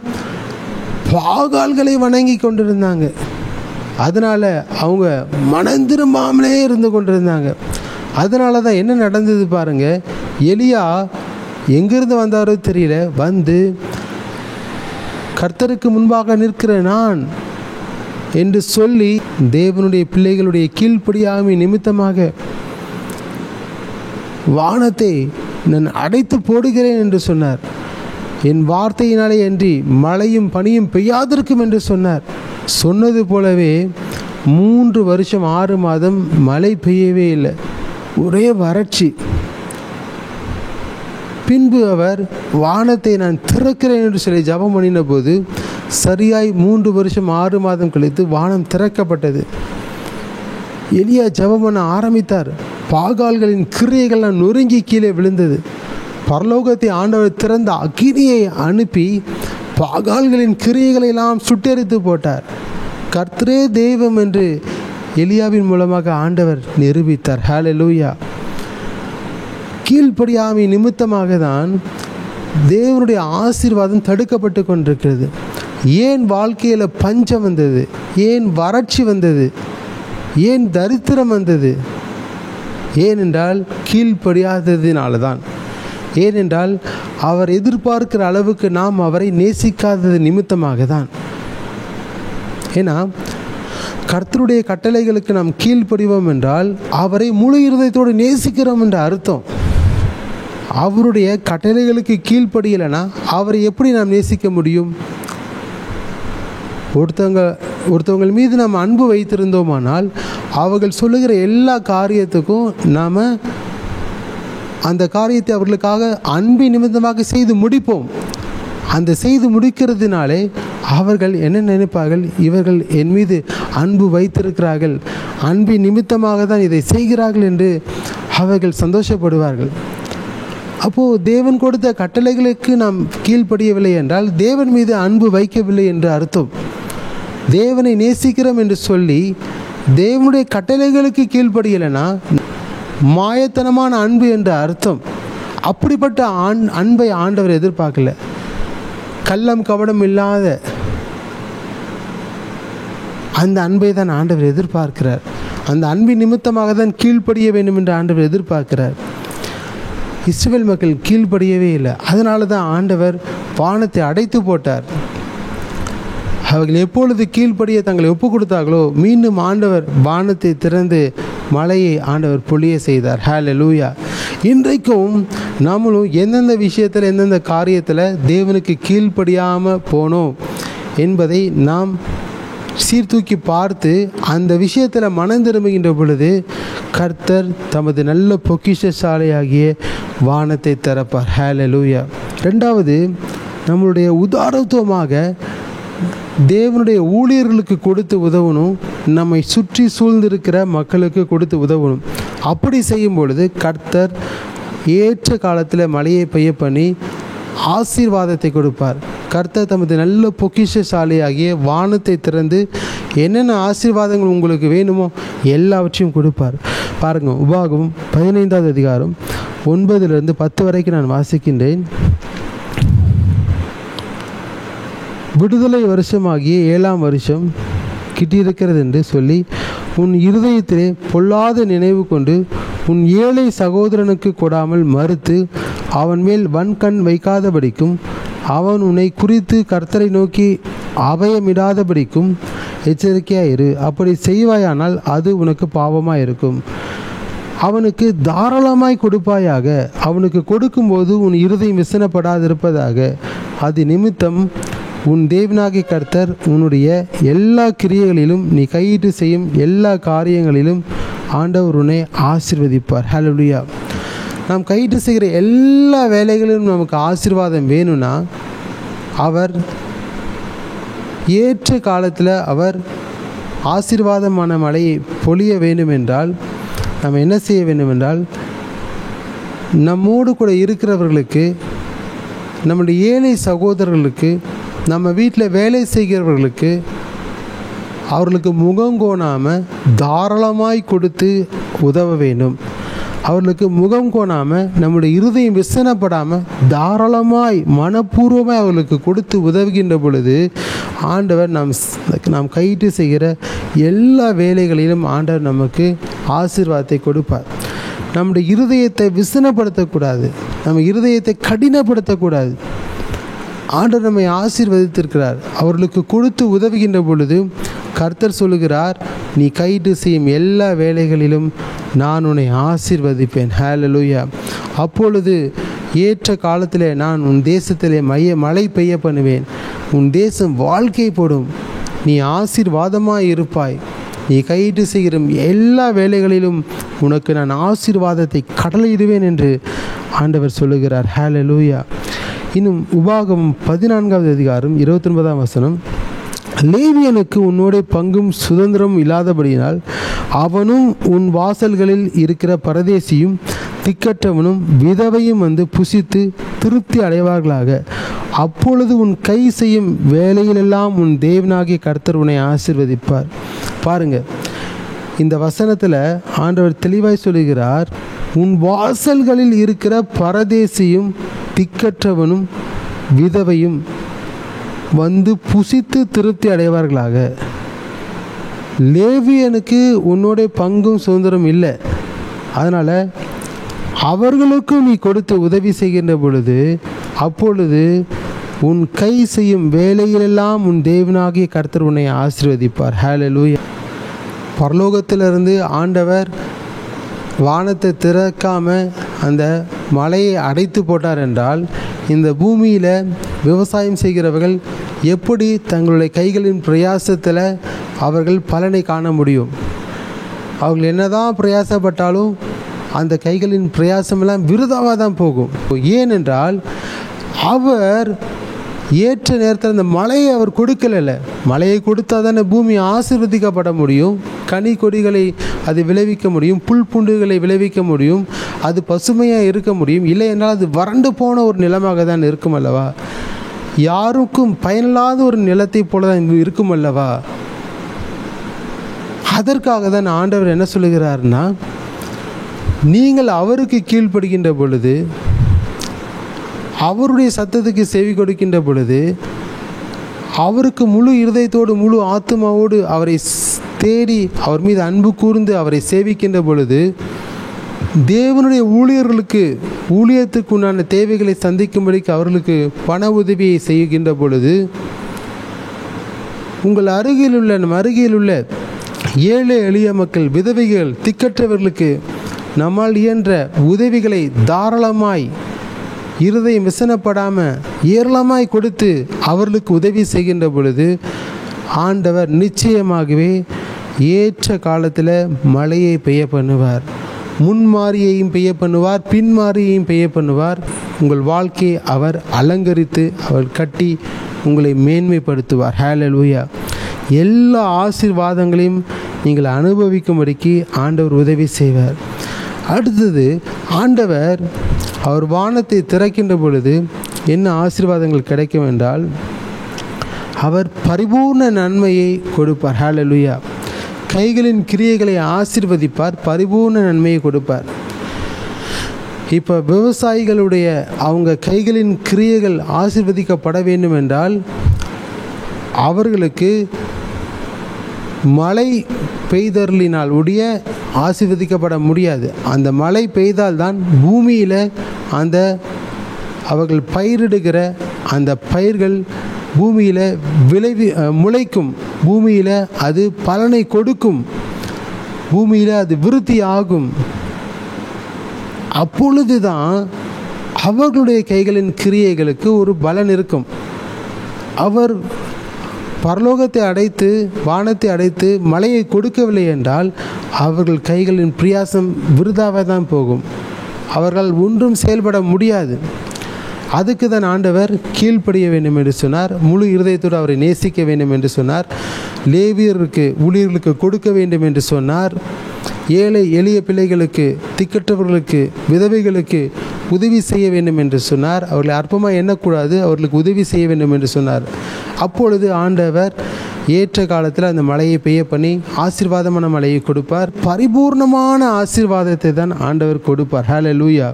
பாகால்களை வணங்கி கொண்டிருந்தாங்க. அதனால் அவங்க மனம் திரும்பாமலே இருந்து கொண்டிருந்தாங்க. அதனால தான் என்ன நடந்தது பாருங்கள். எலியா எங்கிருந்து வந்தாரோ தெரியல, வந்து கர்த்தருக்கு முன்பாக நிற்கிற நான் என்று சொல்லி தேவனுடைய பிள்ளைகளுடைய கீழ்ப்படியாமை நிமித்தமாக வானத்தை நான் அடைத்து போடுகிறேன் என்று சொன்னார். என் வார்த்தையினாலே அன்றி மழையும் பனியும் பெய்யாதிருக்கும் என்று சொன்னார். சொன்னது போலவே 3 வருஷம் 6 மாதம் மழை பெய்யவே இல்லை, ஒரே வறட்சி. பின்பு அவர் வானத்தை நான் திறக்கிறேன் என்று சொல்லி ஜெபம் பண்ணின போது சரியாய் 3 வருஷம் 6 மாதம் கழித்து வானம் திறக்கப்பட்டது. எலியா ஜெபம் பண்ண ஆரம்பித்தார். பாகால்களின் கிரியைகள்லாம் நொறுங்கி கீழே விழுந்தது. பரலோகத்தை ஆண்டவர் திறந்த அக்கினியை அனுப்பி பாகால்களின் கிரியைகளெல்லாம் சுட்டெரித்து போட்டார். கர்த்தரே தெய்வம் என்று எலியாவின் மூலமாக ஆண்டவர் நிரூபித்தார். ஹல்லேலூயா. கீழ்ப்படியாமை நிமித்தமாக தான் தேவனுடைய ஆசீர்வாதம் தடுக்கப்பட்டு கொண்டிருக்கிறது. ஏன் வாழ்க்கையில் பஞ்சம் வந்தது? ஏன் வறட்சி வந்தது? ஏன் தரித்திரம் வந்தது? ஏனென்றால் கீழ்ப்படியாததினால தான். ஏனென்றால் அவர் எதிர்பார்க்கிற அளவுக்கு நாம் அவரை நேசிக்காதது நிமித்தமாக தான். ஏன்னா கர்த்தருடைய கட்டளைகளுக்கு நாம் கீழ்ப்படிவோம் என்றால் அவரை முழு இருதயத்தோடு நேசிக்கிறோம் என்ற அர்த்தம். அவருடைய கட்டளைகளுக்கு கீழ்ப்படியலைன்னா அவரை எப்படி நாம் நேசிக்க முடியும்? ஒருத்தவங்கள் மீது நாம் அன்பு வைத்திருந்தோமானால் அவர்கள் சொல்லுகிற எல்லா காரியத்துக்கும் நாம் அந்த காரியத்தை அவர்களுக்காக அன்பின் நிமித்தமாக செய்து முடிப்போம். அந்த செய்து முடிக்கிறதுனாலே அவர்கள் என்ன நினைப்பார்கள்? இவர்கள் என் மீது அன்பு வைத்திருக்கிறார்கள், அன்பின் நிமித்தமாக தான் இதை செய்கிறார்கள் என்று அவர்கள் சந்தோஷப்படுவார்கள். அப்போது தேவன் கொடுத்த கட்டளைகளுக்கு நாம் கீழ்ப்படியவில்லை என்றால் தேவன் மீது அன்பு வைக்கவில்லை என்று அர்த்தம். தேவனை நேசிக்கிறோம் என்று சொல்லி தேவனுடைய கட்டளைகளுக்கு கீழ்ப்படியலைன்னா மாயத்தனமான அன்பு என்ற அர்த்தம். அப்படிப்பட்ட அன்பை ஆண்டவர் எதிர்பார்க்கல. கள்ளம் கபடம் இல்லாத அந்த அன்பை தான் ஆண்டவர் எதிர்பார்க்கிறார். அந்த அன்பின் நிமித்தமாக தான் கீழ்ப்படிய வேண்டும் என்று ஆண்டவர் எதிர்பார்க்கிறார். இஸ்ரவேல் மக்கள் கீழ்ப்படியவே இல்லை. அதனால தான் ஆண்டவர் வானத்தை அடைத்து போட்டார். அவர்கள் எப்பொழுது கீழ்ப்படிய தங்களை ஒப்பு கொடுத்தார்களோ மீண்டும் ஆண்டவர் வானத்தை திறந்து மழையை ஆண்டவர் பொழிய செய்தார். ஹல்லேலூயா. இன்றைக்கும் நம்மளும் எந்தெந்த விஷயத்தில் எந்தெந்த காரியத்தில் தேவனுக்கு கீழ்ப்படியாமல் போனோம் என்பதை நாம் சீர்தூக்கி பார்த்து அந்த விஷயத்தில் மனம் திரும்புகின்ற பொழுது கர்த்தர் தமது நல்ல பொக்கிஷசாலையாகிய வானத்தை திறப்பார். ஹல்லேலூயா. ரெண்டாவது, நம்மளுடைய உதாரத்துவமாக தேவனுடைய ஊழியர்களுக்கு கொடுத்து உதவணும், நம்மை சுற்றி சூழ்ந்திருக்கிற மக்களுக்கு கொடுத்து உதவணும். அப்படி செய்யும் பொழுது கர்த்தர் ஏற்ற காலத்தில் மழையை பெய்ய பண்ணி ஆசீர்வாதத்தை கொடுப்பார். கர்த்தர் தமது நல்ல பொக்கிஷசாலியாகிய வானத்தை திறந்து என்னென்ன ஆசீர்வாதங்கள் உங்களுக்கு வேணுமோ எல்லாவற்றையும் கொடுப்பார். பாருங்கள், உபாகமம் 15வது அதிகாரம் 9-10 வரைக்கும் நான் வாசிக்கின்றேன். விடுதலை வருஷமாகிய 7ஆம் வருஷம் கிட்டியிருக்கிறது என்று சொல்லி உன் இருதயத்திலே பொல்லாத நினைவு கொண்டு உன் ஏழை சகோதரனுக்கு கொடாமல் மறுத்து அவன் மேல் வன்கண் வைக்காதபடிக்கும் அவன் உன்னை குறித்து கர்த்தரை நோக்கி அபயமிடாதபடிக்கும் எச்சரிக்கையாயிரு. அப்படி செய்வாயானால் அது உனக்கு பாவமாக இருக்கும். அவனுக்கு தாராளமாய் கொடுப்பாயாக. அவனுக்கு கொடுக்கும்போது உன் இருதயம் விசனப்படாதிருப்பதாக. அது நிமித்தம் உன் தேவனாகிய கர்த்தர் உன்னுடைய எல்லா கிரியைகளிலும் நீ கையிட்டு செய்யும் எல்லா காரியங்களிலும் ஆண்டவர் உன்னை ஆசீர்வதிப்பார். ஹல்லேலூயா. நாம் கையிட்டு செய்கிற எல்லா வேலைகளிலும் நமக்கு ஆசீர்வாதம் வேணும்னா அவர் ஏற்ற காலத்தில் அவர் ஆசீர்வாதமான மழையை பொழிய வேண்டுமென்றால் நம்ம என்ன செய்ய வேண்டுமென்றால், நம்மோடு கூட இருக்கிறவர்களுக்கு, நம்முடைய ஏழை சகோதரர்களுக்கு, நம்ம வீட்டில் வேலை செய்கிறவர்களுக்கு அவர்களுக்கு முகங்கோணாமல் தாராளமாய் கொடுத்து உதவ வேண்டும். அவர்களுக்கு முகம் கோணாமல், நம்முடைய இருதயம் விசனப்படாமல் தாராளமாய் மனப்பூர்வமாய் அவர்களுக்கு கொடுத்து உதவுகின்ற பொழுது ஆண்டவர் நாம் கையிட்டு செய்கிற எல்லா வேலைகளிலும் ஆண்டவர் நமக்கு ஆசீர்வாதத்தை கொடுப்பார். நம்முடைய இருதயத்தை விசனப்படுத்தக்கூடாது, நம்ம இருதயத்தை கடினப்படுத்தக்கூடாது. ஆண்டவர் நம்மை ஆசீர்வதித்திருக்கிறார். அவர்களுக்கு கொடுத்து உதவுகின்ற பொழுது கர்த்தர் சொல்லுகிறார், நீ கையிட்டு செய்யும் எல்லா வேலைகளிலும் நான் உன்னை ஆசீர்வதிப்பேன். ஹல்லேலூயா. அப்பொழுது ஏற்ற காலத்தில் நான் உன் தேசத்திலே மழை பெய்ய பண்ணுவேன். உன் தேசம் வாழ்க்கை போடும். நீ ஆசீர்வாதமாய் இருப்பாய். நீ கையிட்டு செய்கிற எல்லா வேலைகளிலும் உனக்கு நான் ஆசீர்வாதத்தை கடலிடுவேன் என்று ஆண்டவர் சொல்லுகிறார். ஹல்லேலூயா. இன்னும் உபாகமம் 14வது அதிகாரம் 29ஆம் வசனம், லேவியனுக்கு உன்னோட பங்கும் சுதந்திரம் இல்லாதபடியினால் அவனும் உன் வாசல்களில் இருக்கிற பரதேசியும் திக்கற்றவனும் விதவையும் வந்து புசித்து திருப்தி அடைவார்களாக. அப்பொழுது உன் கை செய்யும் வேலையிலெல்லாம் உன் தேவனாகிய கர்த்தர் உன்னை ஆசீர்வதிப்பார். பாருங்க, இந்த வசனத்தில் ஆண்டவர் தெளிவாய் சொல்லுகிறார், உன் வாசல்களில் இருக்கிற பரதேசியும் திக்கற்றவனும் விதவையும் வந்து புசித்து திருப்தி அடைவார்களாக. லேவியனுக்கு உன்னோட பங்கும் சுதந்திரம் இல்லை, அதனால் அவர்களுக்கும் நீ கொடுத்து உதவி செய்கின்ற பொழுது அப்பொழுது உன் கை செய்யும் வேலையிலெல்லாம் உன் தேவனாகிய கர்த்தர் உன்னை ஆசீர்வதிப்பார். ஹல்லேலூயா. பரலோகத்திலிருந்து ஆண்டவர் வானத்தை திறக்காமல் அந்த மலையை அடைத்து போட்டார் என்றால் இந்த பூமியில் விவசாயம் செய்கிறவர்கள் எப்படி தங்களுடைய கைகளின் பிரயாசத்தில் அவர்கள் பலனை காண முடியும்? அவர்கள் என்னதான் பிரயாசப்பட்டாலும் அந்த கைகளின் பிரயாசமெல்லாம் விருதாவாக தான் போகும். ஏனென்றால் அவர் ஏற்ற நேரத்தில் அந்த மழையை அவர் கொடுக்கல. மழையை கொடுத்தா தானே பூமி ஆசீர்வதிக்கப்பட முடியும். கனி கொடிகளை அது விளைவிக்க முடியும், புல் பூண்டுகளை விளைவிக்க முடியும், அது பசுமையாக இருக்க முடியும். இல்லை என்றால் அது வறண்டு போன ஒரு நிலமாக தான் இருக்கும் அல்லவா? யாருக்கும் பயனில்லாத ஒரு நிலத்தை போல தான் இருக்கும் அல்லவா? அதற்காக தான் ஆண்டவர் என்ன சொல்லுகிறார்னா, நீங்கள் அவருக்கு கீழ்ப்படுகின்ற பொழுது, அவருடைய சத்தத்துக்கு செவி கொடுக்கின்ற பொழுது, அவருக்கு முழு இருதயத்தோடு முழு ஆத்மாவோடு அவரை தேடி அவர் மீது அன்பு கூர்ந்து அவரை சேவிக்கின்ற பொழுது, தேவனுடைய ஊழியத்துக்கு உண்டான தேவைகளை சந்திக்கும்படிக்கு அவர்களுக்கு பண உதவியை செய்கின்ற பொழுது, உங்கள் அருகில் உள்ள ஏழை எளிய மக்கள், விதவைகள், திக்கற்றவர்களுக்கு நம்மால் இயன்ற உதவிகளை தாராளமாய் இருதயம் விசனப்படாமல் ஏராளமாய் கொடுத்து அவர்களுக்கு உதவி செய்கின்ற பொழுது ஆண்டவர் நிச்சயமாகவே ஏற்ற காலத்தில் மழையை பெய்ய பண்ணுவார். முன்மாரியையும் பெய்ய பண்ணுவார், பின்மாரியையும் பெய்ய பண்ணுவார். உங்கள் வாழ்க்கையை அவர் அலங்கரித்து அவர் கட்டி உங்களை மேன்மைப்படுத்துவார். ஹல்லேலூயா. எல்லா ஆசீர்வாதங்களையும் நீங்கள் அனுபவிக்கும்படிக்கு ஆண்டவர் உதவி செய்வார். அடுத்தது, ஆண்டவர் அவர் வானத்தை திறக்கின்ற பொழுது என்ன ஆசீர்வாதங்கள் கிடைக்கும் என்றால், அவர் பரிபூர்ண நன்மையை கொடுப்பார். ஹல்லேலூயா. கைகளின் கிரியைகளை ஆசீர்வதிப்பார், பரிபூர்ண நன்மையை கொடுப்பார். இப்போ விவசாயிகளுடைய அவங்க கைகளின் கிரியைகள் ஆசீர்வதிக்கப்பட வேண்டும் என்றால் அவர்களுக்கு மழை பெய்தருளினால் உடைய ஆசீர்வதிக்கப்பட முடியாது. அந்த மழை பெய்தால்தான் பூமியில் அந்த அவர்கள் பயிரிடுகிற அந்த பயிர்கள் பூமியில் முளைக்கும், பூமியில் அது பலனை கொடுக்கும், பூமியில் அது விருத்தி ஆகும். அப்பொழுது தான் அவர்களுடைய கைகளின் கிரியைகளுக்கு ஒரு பலன் இருக்கும். அவர் பரலோகத்தை அடைத்து வானத்தை அடைத்து மழையை கொடுக்கவில்லை என்றால் அவர்கள் கைகளின் பிரயாசம் விருதாவாக தான் போகும். அவர்கள் ஒன்றும் செயல்பட முடியாது. அதுக்கு தான் ஆண்டவர் கீழ்ப்படிய வேண்டும் என்று சொன்னார். முழு இருதயத்தோடு அவரை நேசிக்க வேண்டும் என்று சொன்னார். லேவியருக்கு ஊழியர்களுக்கு கொடுக்க வேண்டும் என்று சொன்னார். ஏழை எளிய பிள்ளைகளுக்கு, திக்கற்றவர்களுக்கு, விதவைகளுக்கு உதவி செய்ய வேண்டும் என்று சொன்னார். அவர்களை அற்பமாக எண்ணக்கூடாது, அவர்களுக்கு உதவி செய்ய வேண்டும் என்று சொன்னார். அப்பொழுது ஆண்டவர் ஏற்ற காலத்தில் அந்த மழையை பெய்ய பண்ணி ஆசீர்வாதமான மழையை கொடுப்பார். பரிபூர்ணமான ஆசீர்வாதத்தை தான் ஆண்டவர் கொடுப்பார். ஹல்லேலூயா.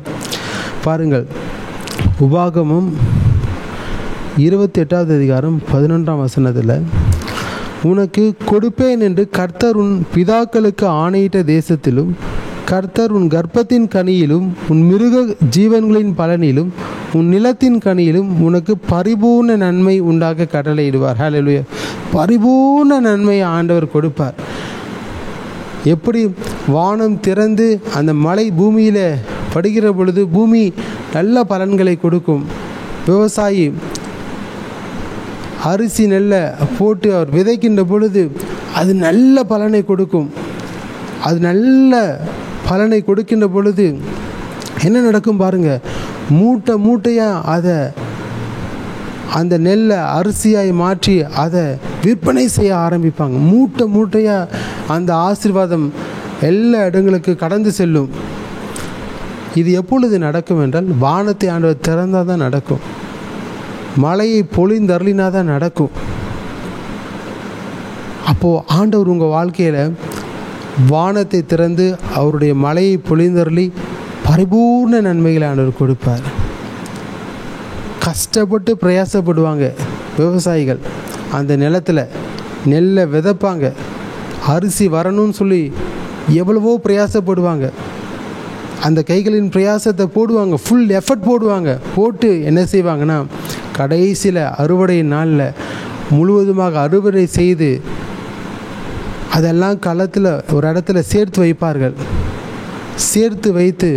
பாருங்கள், உபாகமம் 28வது அதிகாரம் 11ஆம் வசனத்தில், உனக்கு கொடுப்பேன் என்று கர்த்தர் உன் பிதாக்களுக்கு ஆணையிட்ட தேசத்திலும் கர்த்தர் உன் கர்ப்பத்தின் கனியிலும் உன் மிருக ஜீவன்களின் பலனிலும் உன் நிலத்தின் கனியிலும் உனக்கு பரிபூர்ண நன்மை உண்டாக கட்டளையிடுவார். ஹல்லேலூயா. பரிபூர்ண நன்மையை ஆண்டவர் கொடுப்பார். எப்படி வானம் திறந்து அந்த மழை பூமியில் படுகிற பொழுது பூமி நல்ல பலன்களை கொடுக்கும். விவசாயி அரிசி நெல்லை போட்டு அவர் விதைக்கின்ற பொழுது அது நல்ல பலனை கொடுக்கும். அது நல்ல பலனை கொடுக்கின்ற பொழுது என்ன நடக்கும் பாருங்க, மூட்டை மூட்டையாக அதை அந்த நெல்லை அரிசியாய் மாற்றி அதை விற்பனை செய்ய ஆரம்பிப்பாங்க. மூட்டை மூட்டையாக அந்த ஆசீர்வாதம் எல்லா இடங்களுக்கு கடந்து செல்லும். இது எப்பொழுது நடக்கும் என்றால் வானத்தை ஆண்டவர் திறந்தால் தான் நடக்கும். மழையை பொழிந்தருளினா தான் நடக்கும். அப்போது ஆண்டவர் உங்கள் வாழ்க்கையில் வானத்தை திறந்து அவருடைய மழையை பொழிந்தருளி பரிபூர்ண நன்மைகளை ஆண்டவர் கொடுப்பார். கஷ்டப்பட்டு பிரயாசப்படுவாங்க விவசாயிகள். அந்த நிலத்தில் நெல்லை விதைப்பாங்க, அரிசி வரணும்னு சொல்லி எவ்வளவோ பிரயாசப்படுவாங்க. அந்த கைகளின் பிரயாசத்தை போடுவாங்க, ஃபுல் எஃபர்ட் போடுவாங்க. போட்டு என்ன செய்வாங்கன்னா கடைசியில் அறுவடை நாளில் முழுவதுமாக அறுவடை செய்து அதெல்லாம் களத்தில் ஒரு இடத்துல சேர்த்து வைப்பார்கள். சேர்த்து வைத்து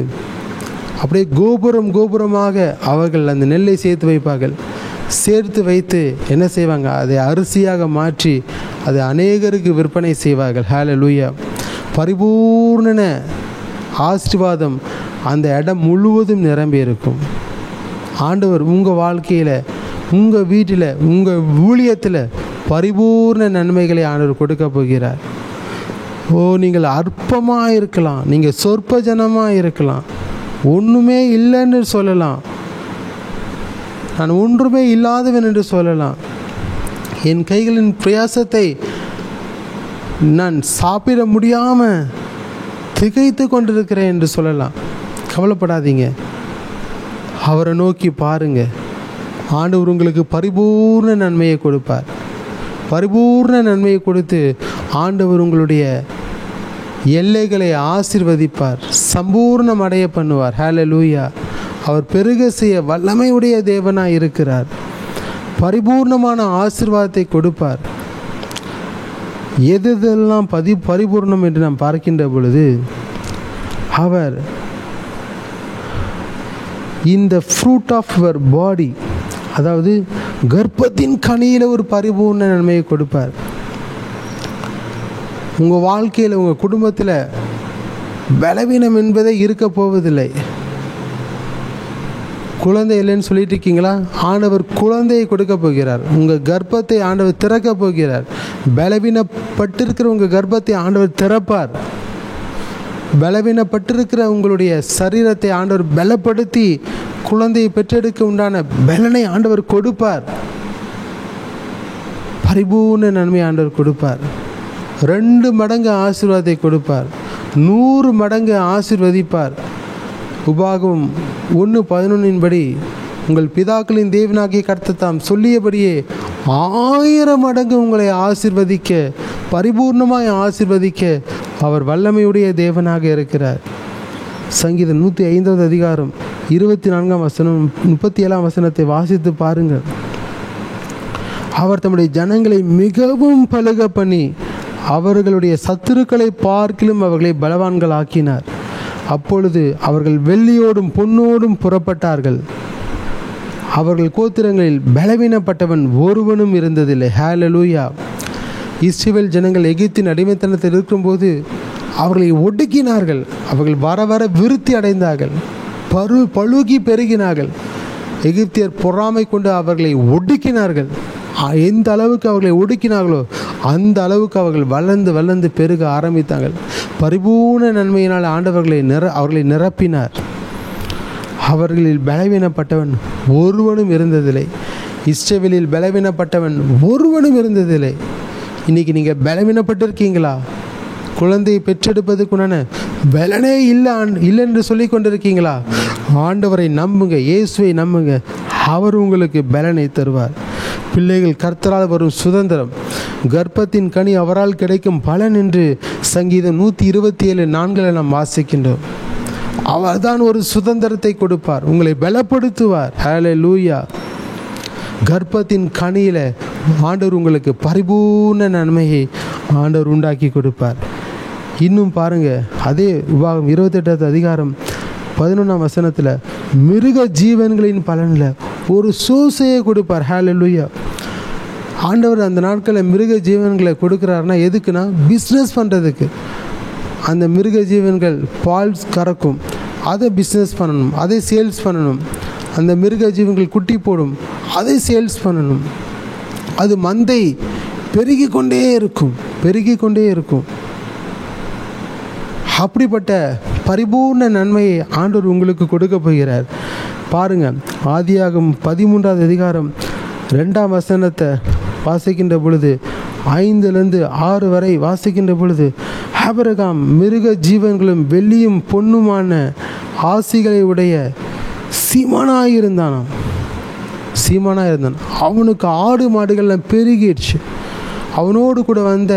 அப்படியே கோபுரமாக அவர்கள் அந்த நெல்லை சேர்த்து வைப்பார்கள். சேர்த்து வைத்து என்ன செய்வாங்க, அதை அரிசியாக மாற்றி அதை அநேகருக்கு விற்பனை செய்வார்கள். ஹல்லேலூயா. பரிபூர்ண ஆசீர்வாதம் அந்த இடம் முழுவதும் நிரம்பி இருக்கும். ஆண்டவர் உங்கள் வாழ்க்கையில், உங்கள் வீட்டில், உங்கள் ஊழியத்தில் பரிபூர்ண நன்மைகளை ஆண்டவர் கொடுக்க போகிறார். நீங்கள் அற்பமாக இருக்கலாம், நீங்கள் சொற்ப ஜனமாக இருக்கலாம், ஒன்றுமே இல்லைன்னு சொல்லலாம், நான் ஒன்றுமே இல்லாதவன் என்று சொல்லலாம், என் கைகளின் பிரயாசத்தை நான் சாப்பிட முடியாமல் திகைத்து கொண்டிருக்கிறேன் என்று சொல்லலாம். கவலைப்படாதீங்க, அவரை நோக்கி பாருங்க. ஆண்டவர் உங்களுக்கு பரிபூர்ண நன்மையை கொடுப்பார். பரிபூர்ண நன்மையை கொடுத்து ஆண்டவர் உங்களுடைய எல்லைகளை ஆசீர்வதிப்பார், சம்பூர்ணம் அடைய பண்ணுவார். ஹல்லேலூயா. அவர் பெருக செய்ய வல்லமையுடைய தேவனாய் இருக்கிறார். பரிபூர்ணமான ஆசீர்வாதத்தை கொடுப்பார். எதெல்லாம் பரிபூர்ணம் என்று நாம் பார்க்கின்ற பொழுது அவர் இந்த ஃப்ரூட் ஆஃப் யுவர் பாடி, அதாவது கர்ப்பத்தின் கனியில் ஒரு பரிபூர்ண நன்மையை கொடுப்பார். உங்கள் வாழ்க்கையில், உங்கள் குடும்பத்தில் பலவீனம் என்பதே இருக்க போவதில்லை. குழந்தை இல்லைன்னு சொல்லிட்டு இருக்கீங்களா? ஆண்டவர் குழந்தையை கொடுக்க போகிறார். உங்கள் கர்ப்பத்தை ஆண்டவர் திறக்க போகிறார். பலவீனப்பட்டிருக்கிற உங்கள் கர்ப்பத்தை ஆண்டவர் திறப்பார். பலவீனப்பட்டிருக்கிற உங்களுடைய சரீரத்தை ஆண்டவர் பலப்படுத்தி குழந்தையை பெற்றெடுக்க உண்டான பலனை ஆண்டவர் கொடுப்பார். பரிபூர்ண நன்மை ஆண்டவர் கொடுப்பார். 2 மடங்கு ஆசீர்வாதத்தை கொடுப்பார். 100 மடங்கு ஆசீர்வதிப்பார். உபாகமம் 1:11 படி உங்கள் பிதாக்களின் தேவனாகிய கர்த்தர் தாம் சொல்லியபடியே 1000 மடங்கு உங்களை ஆசீர்வதிக்க, பரிபூர்ணமாய் ஆசீர்வதிக்க அவர் வல்லமையுடைய தேவனாக இருக்கிறார். சங்கீதம் 105வது அதிகாரம் 24ஆம் வசனம் 37ஆம் வசனத்தை வாசித்து பாருங்கள். அவர் தம்முடைய ஜனங்களை மிகவும் பலுக பண்ணி அவர்களுடைய சத்துருக்களை பார்க்கிலும் அவர்களை பலவான்கள் ஆக்கினார். அப்பொழுது அவர்கள் வெள்ளியோடும் பொன்னோடும் புறப்பட்டார்கள். அவர்கள் கோத்திரங்களில் பலவீனப்பட்டவன் ஒருவனும் இருந்ததில்லை. ஹல்லேலூயா. இஸ்ரவேல் ஜனங்கள் எகிப்தின் அடிமைத்தனத்தில் இருக்கும்போது அவர்களை ஒடுக்கினார்கள். அவர்கள் வர வர விருத்தி அடைந்தார்கள், பழுகி பெருகினார்கள். எகிப்தியர் பொறாமை கொண்டு அவர்களை ஒடுக்கினார்கள். எந்த அளவுக்கு அவர்களை ஒடுக்கினார்களோ அந்த அளவுக்கு அவர்கள் வளர்ந்து வளர்ந்து பெருக ஆரம்பித்தார்கள். பரிபூர்ண நன்மையினால் அவர்களை நிரப்பினார். அவர்களில் பலவீனப்பட்டவன் ஒருவனும் இருந்ததில்லை. இஸ்ரவேலில் பலவீனப்பட்டவன் ஒருவனும் இருந்ததில்லை. இன்றைக்கி நீங்கள் பலவீனப்பட்டிருக்கீங்களா? குழந்தையை பெற்றெடுப்பதுக்குண்டான பலனே இல்லைன்னு சொல்லி கொண்டிருக்கீங்களா? ஆண்டவரை நம்புங்க, இயேசுவை நம்புங்க. அவர் உங்களுக்கு பலனை தருவார். பிள்ளைகள் கர்த்தரால் வரும் சுதந்திரம், கர்ப்பத்தின் கனி அவரால் கிடைக்கும் பலன் என்று சங்கீதம் 127:4 நாம் வாசிக்கின்றோம். அவர்தான் ஒரு சுதந்திரத்தை கொடுப்பார், உங்களை பலப்படுத்துவார். ஹல்லேலூயா. கர்ப்பத்தின் கனியில் ஆண்டவர் உங்களுக்கு பரிபூர்ண நன்மையை ஆண்டவர் உண்டாக்கி கொடுப்பார். இன்னும் பாருங்க, அதே உபாகம் 28வது அதிகாரம் 11ஆம் வசனத்தில் மிருக ஜீவன்களின் பலனில் ஒரு சூசையை கொடுப்பார். ஹல்லேலூயா. ஆண்டவர் அந்த நாட்களில் மிருக ஜீவன்களை கொடுக்குறாருன்னா எதுக்குன்னா, பிஸ்னஸ் பண்ணுறதுக்கு. அந்த மிருக ஜீவன்கள் பால் கறக்கும், அதை பிஸ்னஸ் பண்ணணும், அதை சேல்ஸ் பண்ணணும். அந்த மிருக ஜீவன்கள் குட்டி போடும், அதை சேல்ஸ் பண்ணணும். அது மந்தை பெருகி கொண்டே இருக்கும். அப்படிப்பட்ட பரிபூர்ண நன்மையை ஆண்டவர் உங்களுக்கு கொடுக்க போகிறார். பாருங்கள், ஆதியாகமம் 13வது அதிகாரம் 2ஆம் வசனத்தை வாசிக்கின்ற பொழுது 5-6 வரை வாசிக்கின்ற பொழுது, ஆபிரகாம் மிருக ஜீவன்களும் வெள்ளியும் பொன்னுமான ஆசிகளை உடைய சீமானாயிருந்தான். அவனுக்கு ஆடு மாடுகள்லாம் பெருகிடுச்சு. அவனோடு கூட வந்த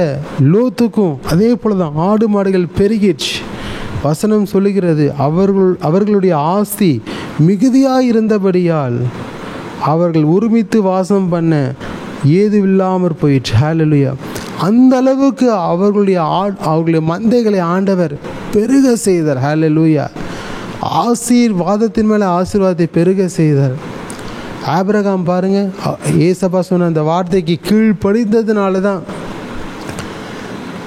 லோத்துக்கும் அதே போல தான் ஆடு மாடுகள் பெருகிடுச்சு. வசனம் சொல்லுகிறது, அவர்களுடைய ஆஸ்தி மிகுதியாயிருந்தபடியால் அவர்கள் ஒருமித்து வாசம் பண்ண ஏதுவில்லாமர் போயிடுச்சு. ஹல்லேலூயா. அந்த அளவுக்கு அவர்களுடைய மந்தைகளை ஆண்டவர் பெருக செய்தார். ஹல்லேலூயா. ஆசீர்வாதத்தின் மேலே ஆசீர்வாதத்தை பெருக செய்தார். ஆபிரகாம் பாருங்க, ஏசப்பா சொன்ன அந்த வார்த்தைக்கு கீழ்ப்படிந்ததுனால தான்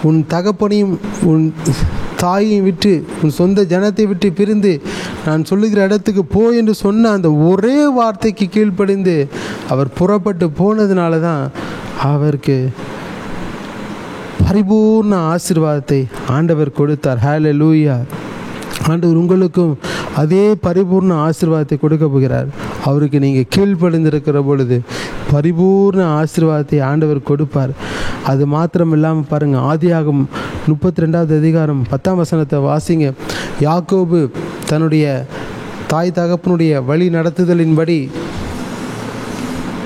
உன் தகப்பனையும் உன் தாயையும் விட்டு உன் சொந்த ஜனத்தை விட்டு பிரிந்து நான் சொல்லுகிற இடத்துக்கு போ என்று சொன்ன அந்த ஒரே வார்த்தைக்கு கீழ்ப்படிந்து அவர் புறப்பட்டு போனதுனால தான் அவருக்கு பரிபூர்ண ஆசீர்வாதத்தை ஆண்டவர் கொடுத்தார். ஹல்லேலூயா. ஆண்டவர் உங்களுக்கும் அதே பரிபூர்ண ஆசீர்வாதத்தை கொடுக்க போகிறார். அவருக்கு நீங்கள் கீழ்ப்படிந்திருக்கிற பொழுது பரிபூர்ண ஆசீர்வாதத்தை ஆண்டவர் கொடுப்பார். அது மாத்திரம் இல்லாமல் பாருங்கள், ஆதியாகமம் 32வது அதிகாரம் 10ஆம் வசனத்தை வாசிங்க. யாக்கோபு தன்னுடைய தாய் தகப்பனுடைய வழி நடத்துதலின்படி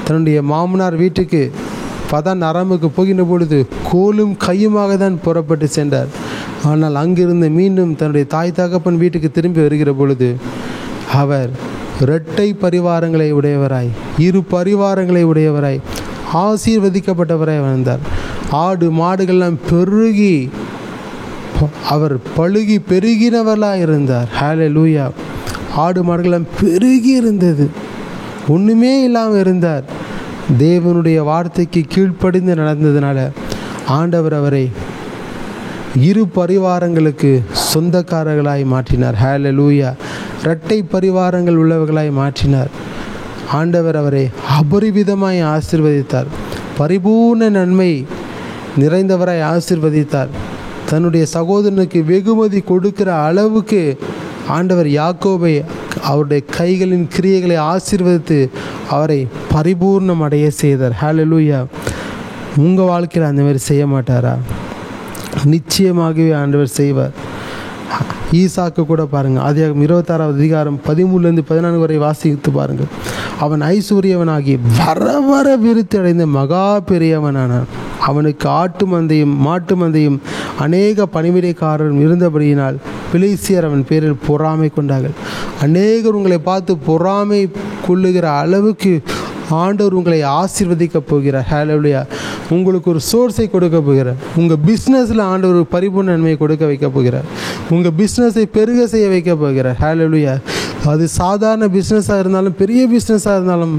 தன்னுடைய மாமனார் வீட்டுக்கு பதான் அராமுக்கு போகின்ற பொழுது கோலும் கையுமாக தான் புறப்பட்டு சென்றார். ஆனால் அங்கிருந்து மீண்டும் தன்னுடைய தாய் தகப்பன் வீட்டுக்கு திரும்பி வருகிற பொழுது அவர் இரட்டை பரிவாரங்களை உடையவராய், 2 பரிவாரங்களை உடையவராய், ஆசீர்வதிக்கப்பட்டவராய் வந்தார். ஆடு மாடுகள்லாம் பெருகி அவர் பழுகி பெருகினவர்களாக இருந்தார். ஹல்லேலூயா. ஆடு மாடுகள்லாம் பெருகி இருந்தது, ஒன்றுமே இல்லாமல் இருந்தார். தேவனுடைய வார்த்தைக்கு கீழ்ப்படிந்து நடந்ததுனால ஆண்டவர் அவரை இரு பரிவாரங்களுக்கு சொந்தக்காரர்களாய் மாற்றினார். ஹல்லேலூயா. இரட்டை பரிவாரங்கள் உள்ளவர்களாய் மாற்றினார். ஆண்டவர் அவரை அபரிவிதமாய் ஆசீர்வதித்தார். பரிபூர்ண நன்மை நிறைந்தவராய் ஆசீர்வதித்தார். தன்னுடைய சகோதரனுக்கு வெகுமதி கொடுக்கிற அளவுக்கு ஆண்டவர் யாக்கோபை அவருடைய கைகளின் கிரியைகளை ஆசீர்வதித்து அவரை பரிபூர்ணம் அடைய செய்தார். ஹல்லேலூயா. உங்கள் வாழ்க்கையில் அந்த மாதிரி செய்ய மாட்டாரா? நிச்சயமாகவே ஆண்டவர் செய்வார். ஈசாக்கு கூட பாருங்கள், ஆதியாகமம் 26வது அதிகாரம் 13-14 வரை வாசித்து பாருங்கள். அவன் ஐஸ்வர்யவனாகி வர வர விருத்தி அடைந்த மகா பெரியவனானான். அவனுக்கு ஆட்டு மந்தையும் மாட்டு மந்தையும் அநேக பணிவிடைக்காரரும் இருந்தபடியினால் பெலிஸ்தியர் அவன் பேரில் பொறாமை கொண்டார்கள். அநேகர் உங்களை பார்த்து பொறாமை கொள்ளுகிற அளவுக்கு ஆண்டவர் உங்களை ஆசீர்வதிக்க போகிறார். ஹல்லேலூயா. உங்களுக்கு ஒரு சோர்ஸை கொடுக்க போகிறார். உங்கள் பிஸ்னஸில் ஆண்டவர் ஒரு பரிபூர்ண நன்மையை கொடுக்க வைக்க போகிறார். உங்கள் பிஸ்னஸை பெருக செய்ய வைக்க போகிறார். ஹல்லேலூயா. அது சாதாரண பிஸ்னஸாக இருந்தாலும் பெரிய பிஸ்னஸாக இருந்தாலும்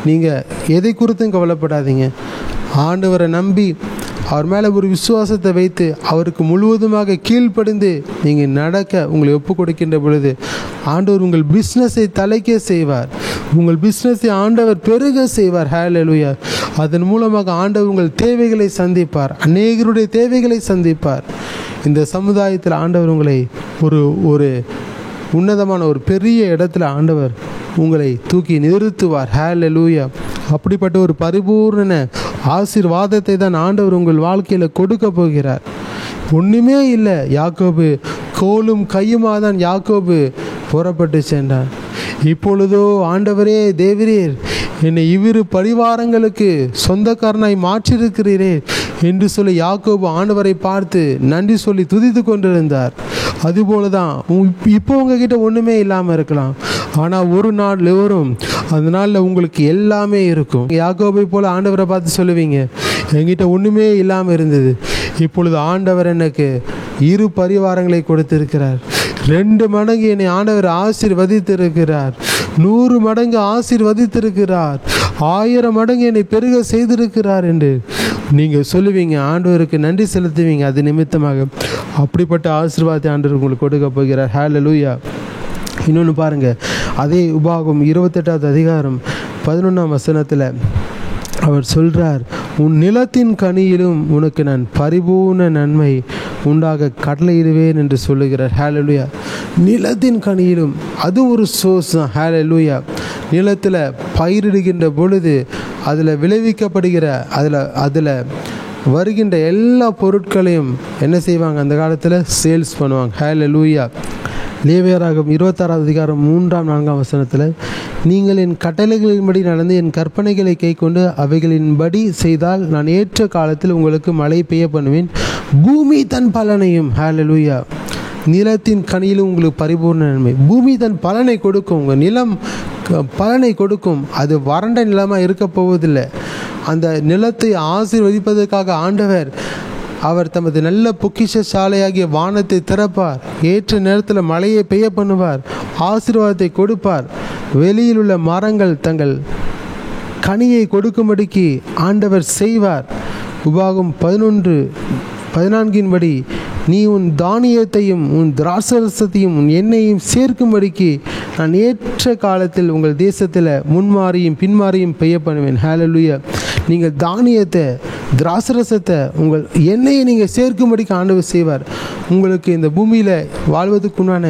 நீங்கள் எதை குறித்தும் கவலைப்படாதீங்க. ஆண்டவரை நம்பி அவர் மேலே ஒரு விசுவாசத்தை வைத்து அவருக்கு முழுவதுமாக கீழ்ப்படிந்து நீங்கள் நடக்க உங்களை ஒப்பு கொடுக்கின்ற பொழுது ஆண்டவர் உங்கள் பிஸ்னஸை தலைக்க செய்வார். உங்கள் பிஸ்னஸை ஆண்டவர் பெருக செய்வார். ஹல்லேலூயா. அதன் மூலமாக ஆண்டவர் உங்கள் தேவைகளை சந்திப்பார். அநேகருடைய தேவைகளை சந்திப்பார். இந்த சமுதாயத்தில் ஆண்டவர் உங்களை ஒரு உன்னதமான ஒரு பெரிய இடத்துல ஆண்டவர் உங்களை தூக்கி நிறுத்துவார். ஹல்லேலூயா. அப்படிப்பட்ட ஒரு பரிபூர்ண ஆசீர்வாதத்தை தான் ஆண்டவர் உங்கள் வாழ்க்கையில் கொடுக்க போகிறார். ஒன்றுமே இல்லை. யாக்கோபு கோலும் கையுமாக தான் யாக்கோபு புறப்பட்டு சென்றான். இப்பொழுதோ ஆண்டவரே தேவரீர் என்னை இவ்விரு பரிவாரங்களுக்கு சொந்தக்காரனாய் மாற்றியிருக்கிறீரே என்று சொல்லி யாக்கோபு ஆண்டவரை பார்த்து நன்றி சொல்லி துதித்து கொண்டிருந்தார். அதுபோல தான் இப்போ உங்ககிட்ட ஒன்றுமே இல்லாமல் இருக்கலாம், ஆனால் ஒரு நாள் வரும், அந்த நாளில் உங்களுக்கு எல்லாமே இருக்கும். யாக்கோபை போல் ஆண்டவரை பார்த்து சொல்லுவீங்க, என்கிட்ட ஒன்றுமே இல்லாமல் இருந்தது, இப்பொழுது ஆண்டவர் எனக்கு இரு பரிவாரங்களை கொடுத்திருக்கிறார். 2 மடங்கு என்னை ஆண்டவர் ஆசீர்வதித்திருக்கிறார். 100 மடங்கு ஆசீர்வதித்திருக்கிறார். 1000 மடங்கு என்னை பெருக செய்திருக்கிறார் என்று நீங்கள் சொல்லுவீங்க. ஆண்டவருக்கு நன்றி செலுத்துவீங்க. அது நிமித்தமாக அப்படிப்பட்ட ஆசீர்வாதத்தை ஆண்டவர் உங்களுக்கு கொடுக்க போகிறார். ஹல்லேலூயா. இன்னொன்று பாருங்கள், அதே உபாகம் 28வது அதிகாரம் 11ஆம் வசனத்தில் அவர் சொல்கிறார், உன் நிலத்தின் கனியிலும் உனக்கு நான் பரிபூர்ண நன்மை உண்டாக கட்டளையிடுவேன் என்று சொல்லுகிறார். ஹல்லேலூயா. நிலத்தின் கனியிலும் அது ஒரு சோர்ஸ் தான். ஹல்லேலூயா. நிலத்தில் பயிரிடுகின்ற பொழுது அதில் விளைவிக்கப்படுகிற அதில் வருகின்ற எல்லா பொருட்களையும் என்ன செய்வாங்க, அந்த காலத்தில் சேல்ஸ் பண்ணுவாங்க. ஹல்லேலூயா. லேவியராகமம் 26வது அதிகாரம் 3-4 வசனத்தில், நீங்கள் என் கட்டளைகளின்படி நடந்து என் கற்பனைகளை கைக்கொண்டு அவைகளின்படி செய்தால் நான் ஏற்ற காலத்தில் உங்களுக்கு மழை பெய்ய பண்ணுவேன், பூமி தன் பலனையும். ஹல்லேலூயா. நிலத்தின் கனியிலும் உங்களுக்கு பரிபூர்ண நன்மை. பூமி தன் பலனை கொடுக்கும். உங்கள் நிலம் பலனை கொடுக்கும். அது வறண்ட நிலமாக இருக்க போவதில்லை. அந்த நிலத்தை ஆசீர்வதிப்பதற்காக ஆண்டவர் அவர் தமது நல்ல பொக்கிஷ சாலையாகிய வானத்தை திறப்பார். ஏற்ற நேரத்தில் மழையை பெய்ய பண்ணுவார். ஆசீர்வாதத்தை கொடுப்பார். வெளியில் உள்ள மரங்கள் தங்கள் கனியை கொடுக்கும்படிக்கு ஆண்டவர் செய்வார். உபாகம் 11:14 படி, நீ உன் தானியத்தையும் உன் திராட்சரசத்தையும் உன் எண்ணெயையும் சேர்க்கும்படிக்கு நான் ஏற்ற காலத்தில் உங்கள் தேசத்தில் முன்மாறியும் பின்மாறியும் பெய்ய பண்ணுவேன். ஹல்லேலூயா. நீங்கள் தானியத்தை திராட்சரசத்தை உங்கள் எண்ணெயை நீங்கள் சேர்க்கும்படிக்கு ஆண்டவர் செய்வார். உங்களுக்கு இந்த பூமியில் வாழ்வதற்குண்டான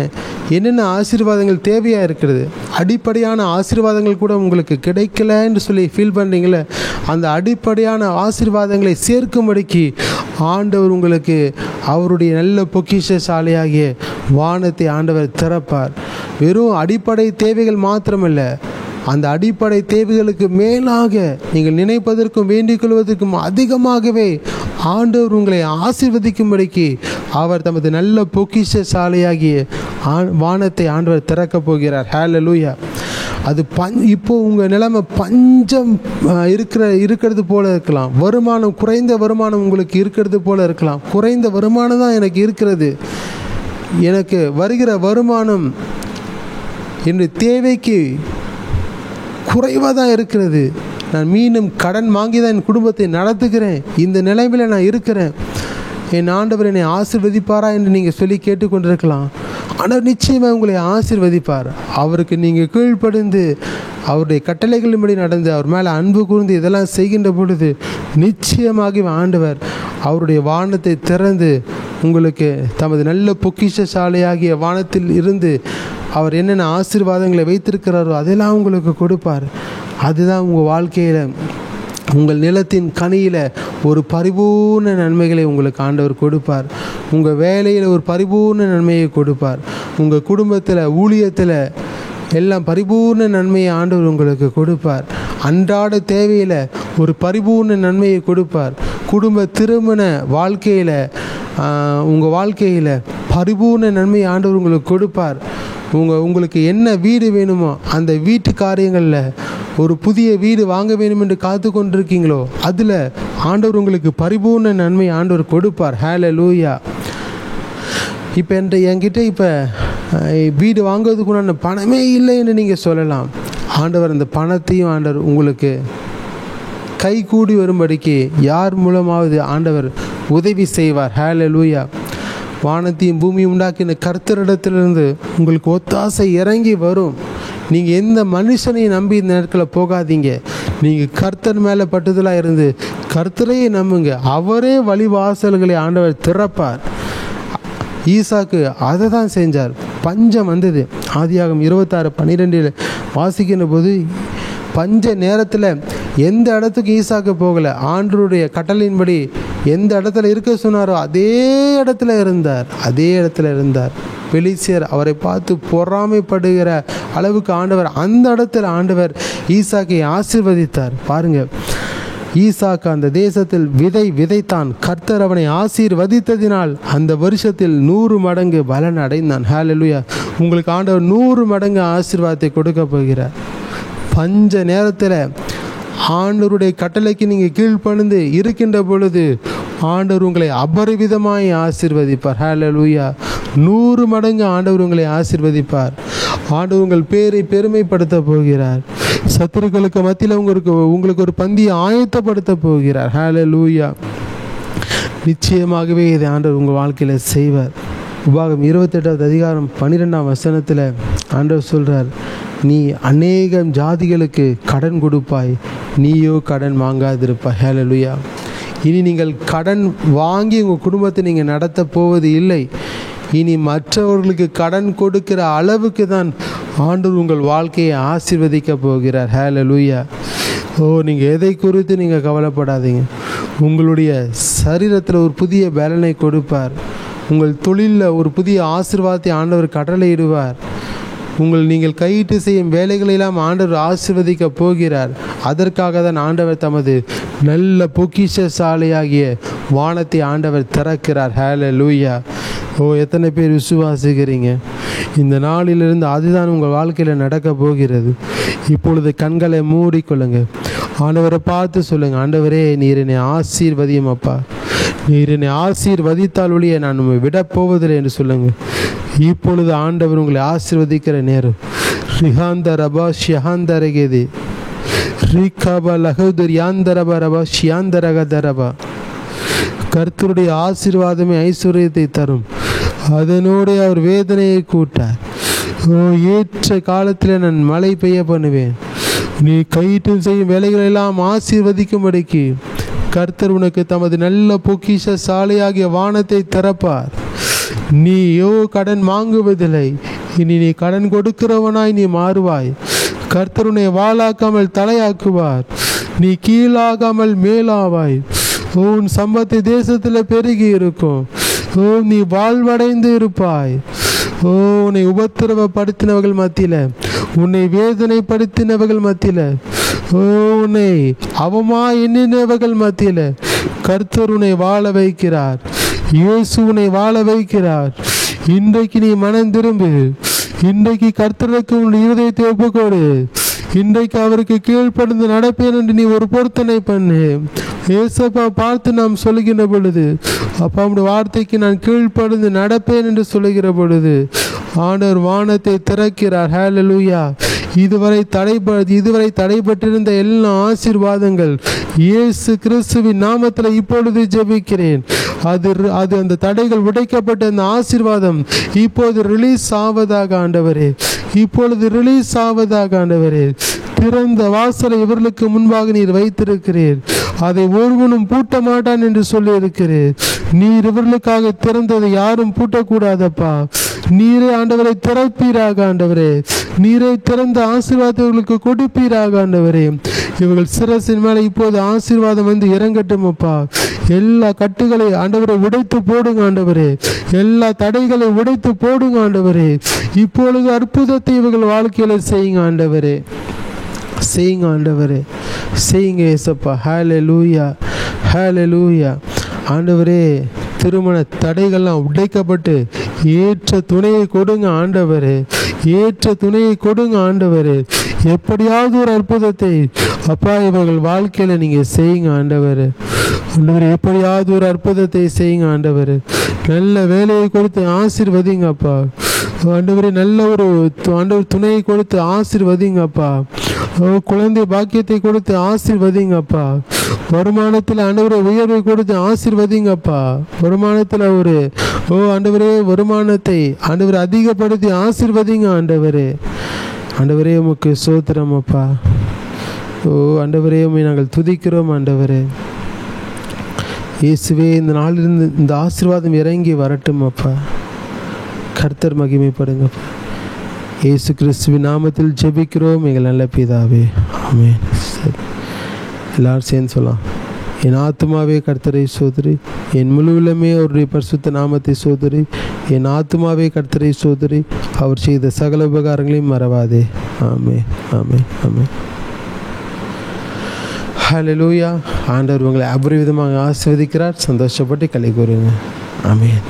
என்னென்ன ஆசீர்வாதங்கள் தேவையாக இருக்கிறது, அடிப்படையான ஆசீர்வாதங்கள் கூட உங்களுக்கு கிடைக்கல என்று சொல்லி ஃபீல் பண்ணுறீங்களே, அந்த அடிப்படையான ஆசீர்வாதங்களை சேர்க்கும்படிக்கு ஆண்டவர் உங்களுக்கு அவருடைய நல்ல பொக்கிஷ சாலையாகிய வானத்தை ஆண்டவர் திறப்பார். வெறும் அடிப்படை தேவைகள் மாத்திரமல்ல, அந்த அடிப்படை தேவைகளுக்கு மேலாக நீங்கள் நினைப்பதற்கும் வேண்டிக் கொள்வதற்கும் அதிகமாகவே ஆண்டவர் உங்களை ஆசீர்வதிக்கும்படிக்கு அவர் தமது நல்ல பொக்கிஷ சாலையாகிய வானத்தை ஆண்டவர் திறக்கப் போகிறார். ஹல்லேலூயா. அது இப்போ உங்கள் நிலைமை பஞ்சம் இருக்கிறது போல இருக்கலாம். வருமானம், குறைந்த வருமானம் உங்களுக்கு இருக்கிறது போல இருக்கலாம். குறைந்த வருமானம் தான் எனக்கு இருக்கிறது, எனக்கு வருகிற வருமானம் என்னுடைய தேவைக்கு குறைவாக தான் இருக்கிறது, நான் மீண்டும் கடன் வாங்கி தான் என் குடும்பத்தை நடத்துகிறேன், இந்த நிலைமையில் நான் இருக்கிறேன், என் ஆண்டவர் என்னை ஆசீர்வதிப்பாரா என்று நீங்கள் சொல்லி கேட்டுக்கொண்டிருக்கலாம். ஆனால் நிச்சயமாக உங்களை ஆசீர்வதிப்பார். அவருக்கு நீங்கள் கீழ்ப்படிந்து அவருடைய கட்டளைகளின்படி நடந்து அவர் மேலே அன்பு கூர்ந்து இதெல்லாம் செய்கின்ற பொழுது நிச்சயமாக ஆண்டவர் அவருடைய வானத்தை திறந்து உங்களுக்கு தமது நல்ல பொக்கிஷசாலையாகிய வானத்தில் இருந்து அவர் என்னென்ன ஆசீர்வாதங்களை வைத்திருக்கிறாரோ அதெல்லாம் உங்களுக்கு கொடுப்பார். அதுதான் உங்கள் வாழ்க்கையில், உங்கள் நிலத்தின் கனியில் ஒரு பரிபூர்ண நன்மைகளை உங்களுக்கு ஆண்டவர் கொடுப்பார். உங்கள் வேலையில் ஒரு பரிபூர்ண நன்மையை கொடுப்பார். உங்கள் குடும்பத்தில், ஊழியத்தில் எல்லாம் பரிபூர்ண நன்மையை ஆண்டவர் உங்களுக்கு கொடுப்பார். அன்றாட தேவையில் ஒரு பரிபூர்ண நன்மையை கொடுப்பார். குடும்ப திருமண வாழ்க்கையில், உங்கள் வாழ்க்கையில் பரிபூர்ண நன்மையை ஆண்டவர் உங்களுக்கு கொடுப்பார். உங்களுக்கு என்ன வீடு வேணுமோ அந்த வீட்டு காரியங்களில், ஒரு புதிய வீடு வாங்க வேண்டும் என்று காத்து கொண்டிருக்கீங்களோ அதில் ஆண்டவர் உங்களுக்கு பரிபூர்ண நன்மை ஆண்டவர் கொடுப்பார். ஹல்லேலூயா. இப்போ என்கிட்ட இப்போ வீடு வாங்குவதுக்குண்டான பணமே இல்லை என்று நீங்கள் சொல்லலாம். ஆண்டவர் அந்த பணத்தையும் ஆண்டவர் உங்களுக்கு கை கூடி வரும்படிக்கு யார் மூலமாவது ஆண்டவர் உதவி செய்வார். ஹல்லேலூயா. வானத்தையும் பூமியும் உண்டாக்கின கர்த்தரிடத்திலிருந்து உங்களுக்கு ஒத்தாசை இறங்கி வரும். நீங்கள் எந்த மனுஷனையும் நம்பி இந்த நேரத்தில் போகாதீங்க. நீங்கள் கர்த்தர் மேலே பட்டுதலாக இருந்து கர்த்தரையே நம்புங்க. அவரே வழிவாசல்களை ஆண்டவர் திறப்பார். ஈசாக்கு அதை தான் செஞ்சார். பஞ்சம் வந்தது. ஆதியாகமம் 26:12 வாசிக்கின்ற போது பஞ்ச நேரத்தில் எந்த இடத்துக்கு ஈசாக்கு போகலை. ஆண்டவருடைய கட்டளையின்படி எந்த இடத்துல இருக்க சொன்னாரோ அதே இடத்துல இருந்தார். பெலிஸ்தியர் அவரை பார்த்து பொறாமைப்படுகிற அளவுக்கு அந்த இடத்துல ஆண்டவர் ஈசாக்கை ஆசீர்வதித்தார். பாருங்க, ஈசாக்கு அந்த தேசத்தில் விதைத்தான். கர்த்தர் அவனை ஆசீர்வதித்ததினால் அந்த வருஷத்தில் 100 மடங்கு பலன் அடைந்தான். ஹல்லேலூயா. உங்களுக்கு ஆண்டவர் 100 மடங்கு ஆசீர்வாதத்தை கொடுக்க போகிறார். பஞ்ச நேரத்தில் ஆண்டவருடைய கட்டளைக்கு நீங்கள் கீழ்ப்பணிந்து இருக்கின்ற பொழுது ஆண்டவர் உங்களை அபரிவிதமாய் ஆசீர்வதிப்பார். ஹல்லேலூயா. 100 மடங்கு ஆண்டவர் உங்களை ஆசீர்வதிப்பார். ஆண்டவர் உங்கள் பேரை பெருமைப்படுத்த போகிறார். சத்துருக்களுக்கு மத்தியில் உங்களுக்கு ஒரு பந்தியை ஆயத்தப்படுத்த போகிறார். ஹல்லேலூயா. நிச்சயமாகவே இதை ஆண்டவர் உங்கள் வாழ்க்கையில் செய்வார். உபாகம் 28:12 ஆண்டவர் சொல்கிறார், நீ அநேகம் ஜாதிகளுக்கு கடன் கொடுப்பாய், நீயோ கடன் வாங்காதிருப்பாய். ஹல்லேலூயா. இனி நீங்கள் கடன் வாங்கி உங்கள் குடும்பத்தை நீங்கள் நடத்த போவது இல்லை. இனி மற்றவர்களுக்கு கடன் கொடுக்கிற அளவுக்கு தான் ஆண்டவர் உங்கள் வாழ்க்கையை ஆசீர்வதிக்க போகிறார். ஹல்லேலூயா. நீங்கள் எதை குறித்து நீங்கள் கவலைப்படாதீங்க. உங்களுடைய சரீரத்தில் ஒரு புதிய பலனை கொடுப்பார். உங்கள் தொழிலில் ஒரு புதிய ஆசீர்வாதத்தை ஆண்டவர் கட்டளையிடுவார். நீங்கள் கையிட்டு செய்யும் வேலைகளெல்லாம் ஆண்டவர் ஆசீர்வதிக்க போகிறார். அதற்காக தான் ஆண்டவர் தமது நல்ல பொக்கிஷசாலையாகிய வானத்தை ஆண்டவர் திறக்கிறார். ஹல்லேலூயா. எத்தனை பேர் விசுவாசிக்கிறீங்க? இந்த நாளிலிருந்து அதுதான் உங்கள் வாழ்க்கையில் நடக்க போகிறது. இப்பொழுது கண்களை மூடிக்கொள்ளுங்க. ஆண்டவரை பார்த்து சொல்லுங்கள், ஆண்டவரே நீர் என்னை ஆசீர்வதியும் அப்பா. நீர் என்னை ஆசீர்வதித்தால் ஒழிய நான் உண்மை விடப்போவதில்லை என்று சொல்லுங்கள். இப்பொழுது ஆண்டவர் உங்களை ஆசீர்வதிக்கிற நேரம். ரிஹாந்த ரபா ஷியாந்தரகேதி ரிகபா லஹுதர் யாந்தரபா ரபா ஷியாந்தரகதரபா. கர்த்தருடைய ஆசீர்வாதமே ஐஸ்வர்யத்தை தரும், அதனோடு அவர் வேதனையை கூட்டார். ஏற்ற காலத்தில் நான் மழை பெய்ய பண்ணுவேன். நீ கையிட்டு செய்யும் வேலைகளெல்லாம் ஆசீர்வதிக்கும்படிக்கு கர்த்தர் உனக்கு தமது நல்ல பொக்கிஷ சாலையாகிய வானத்தை திறப்பார். நீயோ கடன் வாங்குவதில்லை, இனி நீ கடன் கொடுக்கிறவனாய் நீ மாறுவாய். கர்த்தர் உன்னை வாளாக்காமல் தலையாக்குவார், நீ கீழாகாமல் மேலாவாய். உன் சம்பத்தை தேசத்தில் பெருகி இருக்கும். நீ வாழ்வடைந்து இருப்பாய். உன்னை உபத்திரவப்படுத்தினவர்கள் மத்தியில், உன்னை வேதனைப்படுத்தினவர்கள் மத்தியில், உன்னை அவமா எண்ணினவர்கள் மத்தியில் கர்த்தர் உன்னை வாழ வைக்கிறார். இயேசு உன்னை வாழ வைக்கிறார். இன்றைக்கு நீ மனம் திரும்பு. இன்றைக்கு கர்த்தருக்கு உன் இருதயத்தை ஒப்புக்கொடு. இன்றைக்கு அவருக்கு கீழ்ப்படிந்து நடப்பேன் என்று நீ ஒரு பொருத்தனை பண்ணு. ஏசப்பா பார்த்து நாம் சொல்லுகின்ற பொழுது, அப்பா உடைய வார்த்தைக்கு நான் கீழ்ப்படிந்து நடப்பேன் என்று சொல்லுகிற பொழுது ஆண்டவர் வானத்தை திறக்கிறார். ஹல்லேலூயா. இதுவரை தடைபட்டிருந்த எல்லா ஆசீர்வாதங்கள் இயேசு கிறிஸ்துவின் நாமத்தில் இப்பொழுது ஜெபிக்கிறேன். அது அந்த தடைகள் உடைக்கப்பட்ட அந்த ஆசீர்வாதம் இப்போது ரிலீஸ் ஆவதாக ஆண்டவரே, இப்பொழுது ரிலீஸ் ஆவதாக ஆண்டவரே. திறந்த வாசலை இவர்களுக்கு முன்பாக நீர் வைத்திருக்கிறீர், அதை ஒருவனும் பூட்ட மாட்டான் என்று சொல்லி இருக்கிறீர். நீர் இவர்களுக்காக திறந்ததை யாரும் பூட்டக்கூடாதப்பா. நீரே ஆண்டவரை திறப்பீராக ஆண்டவரே, நீரே திறந்த ஆசீர்வாதங்களுக்கு கொடுப்பீராக ஆண்டவரே. இவர்கள் சிரசின் மேலே இப்போது ஆசீர்வாதம் வந்து இறங்கட்டும் அப்பா. எல்லா கட்டுகளை ஆண்டவரை உடைத்து போடுங்க ஆண்டவரே, எல்லா தடைகளை உடைத்து போடுங்க ஆண்டவரே. இப்பொழுது அற்புதத்தை இவர்கள் வாழ்க்கையில செய்யுங்க ஆண்டவரே, செய்யுங்க ஆண்டவரே, செய்யுங்க ஏசப்பா. ஹல்லேலூயா, ஹல்லேலூயா. ஆண்டவரே, திருமண தடைகள்லாம் உடைக்கப்பட்டு ஏற்ற துணையை கொடுங்க ஆண்டவரே, ஏற்ற துணையை கொடுங்க ஆண்டவரே. எப்படியாவது ஒரு அற்புதத்தை அப்பா இவர்கள் வாழ்க்கையில நீங்க செய்யுங்க ஆண்டவரே. ஆண்டவரே, எப்படியாவது ஒரு அற்புதத்தை செய்யுங்க ஆண்டவரே. நல்ல வேலையை கொடுத்து ஆசீர்வதிங்க அப்பா ஆண்டவரே. நல்ல ஒரு ஆண்டவர் துணையை கொடுத்து ஆசீர்வதிங்கப்பா. குழந்தை பாக்கியத்தை கொடுத்து ஆசீர்வதிங்கப்பா. வருமானத்தில் ஆண்டவரே உயர்வை கொடுத்து ஆசீர்வதிங்கப்பா. வருமானத்தில் ஒரு ஆண்டவரே வருமானத்தை ஆண்டவரை அதிகப்படுத்தி ஆசீர்வதிங்க ஆண்டவரே. ஆண்டவரே உமக்கு ஸ்தோத்திரம் அப்பா. ஆண்டவரே உம்மை நாங்கள் துதிக்கிறோம் ஆண்டவரே. இயேசுவே, இந்த நாளிலிருந்து இந்த ஆசீர்வாதம் இறங்கி வரட்டும் அப்பா. கர்த்தர் மகிமைப்படுங்கப்பா. இயேசு கிறிஸ்துவின் நாமத்தில் ஜெபிக்கிறோம் எங்கள் நல்ல பிதாவே, ஆமென். சரி, எல்லாரும் சேர்ந்து சொல்லலாம். என் ஆத்துமாவே கர்த்தரை சோதரி, என் முழு உள்ளமே அவருடைய பரிசுத்த நாமத்தை சோதரி. என் ஆத்துமாவே கர்த்தரை சோதரி, அவர் செய்த சகல உபகாரங்களையும் மறவாதே. ஆமென், ஆமென், ஆமென். ஹல்லேலூயா. ஆண்டவர் உங்களை அபரிவிதமாக ஆசீர்வதிக்கிறார். சந்தோஷப்பட்டு களி கூறுங்க. ஆமென்.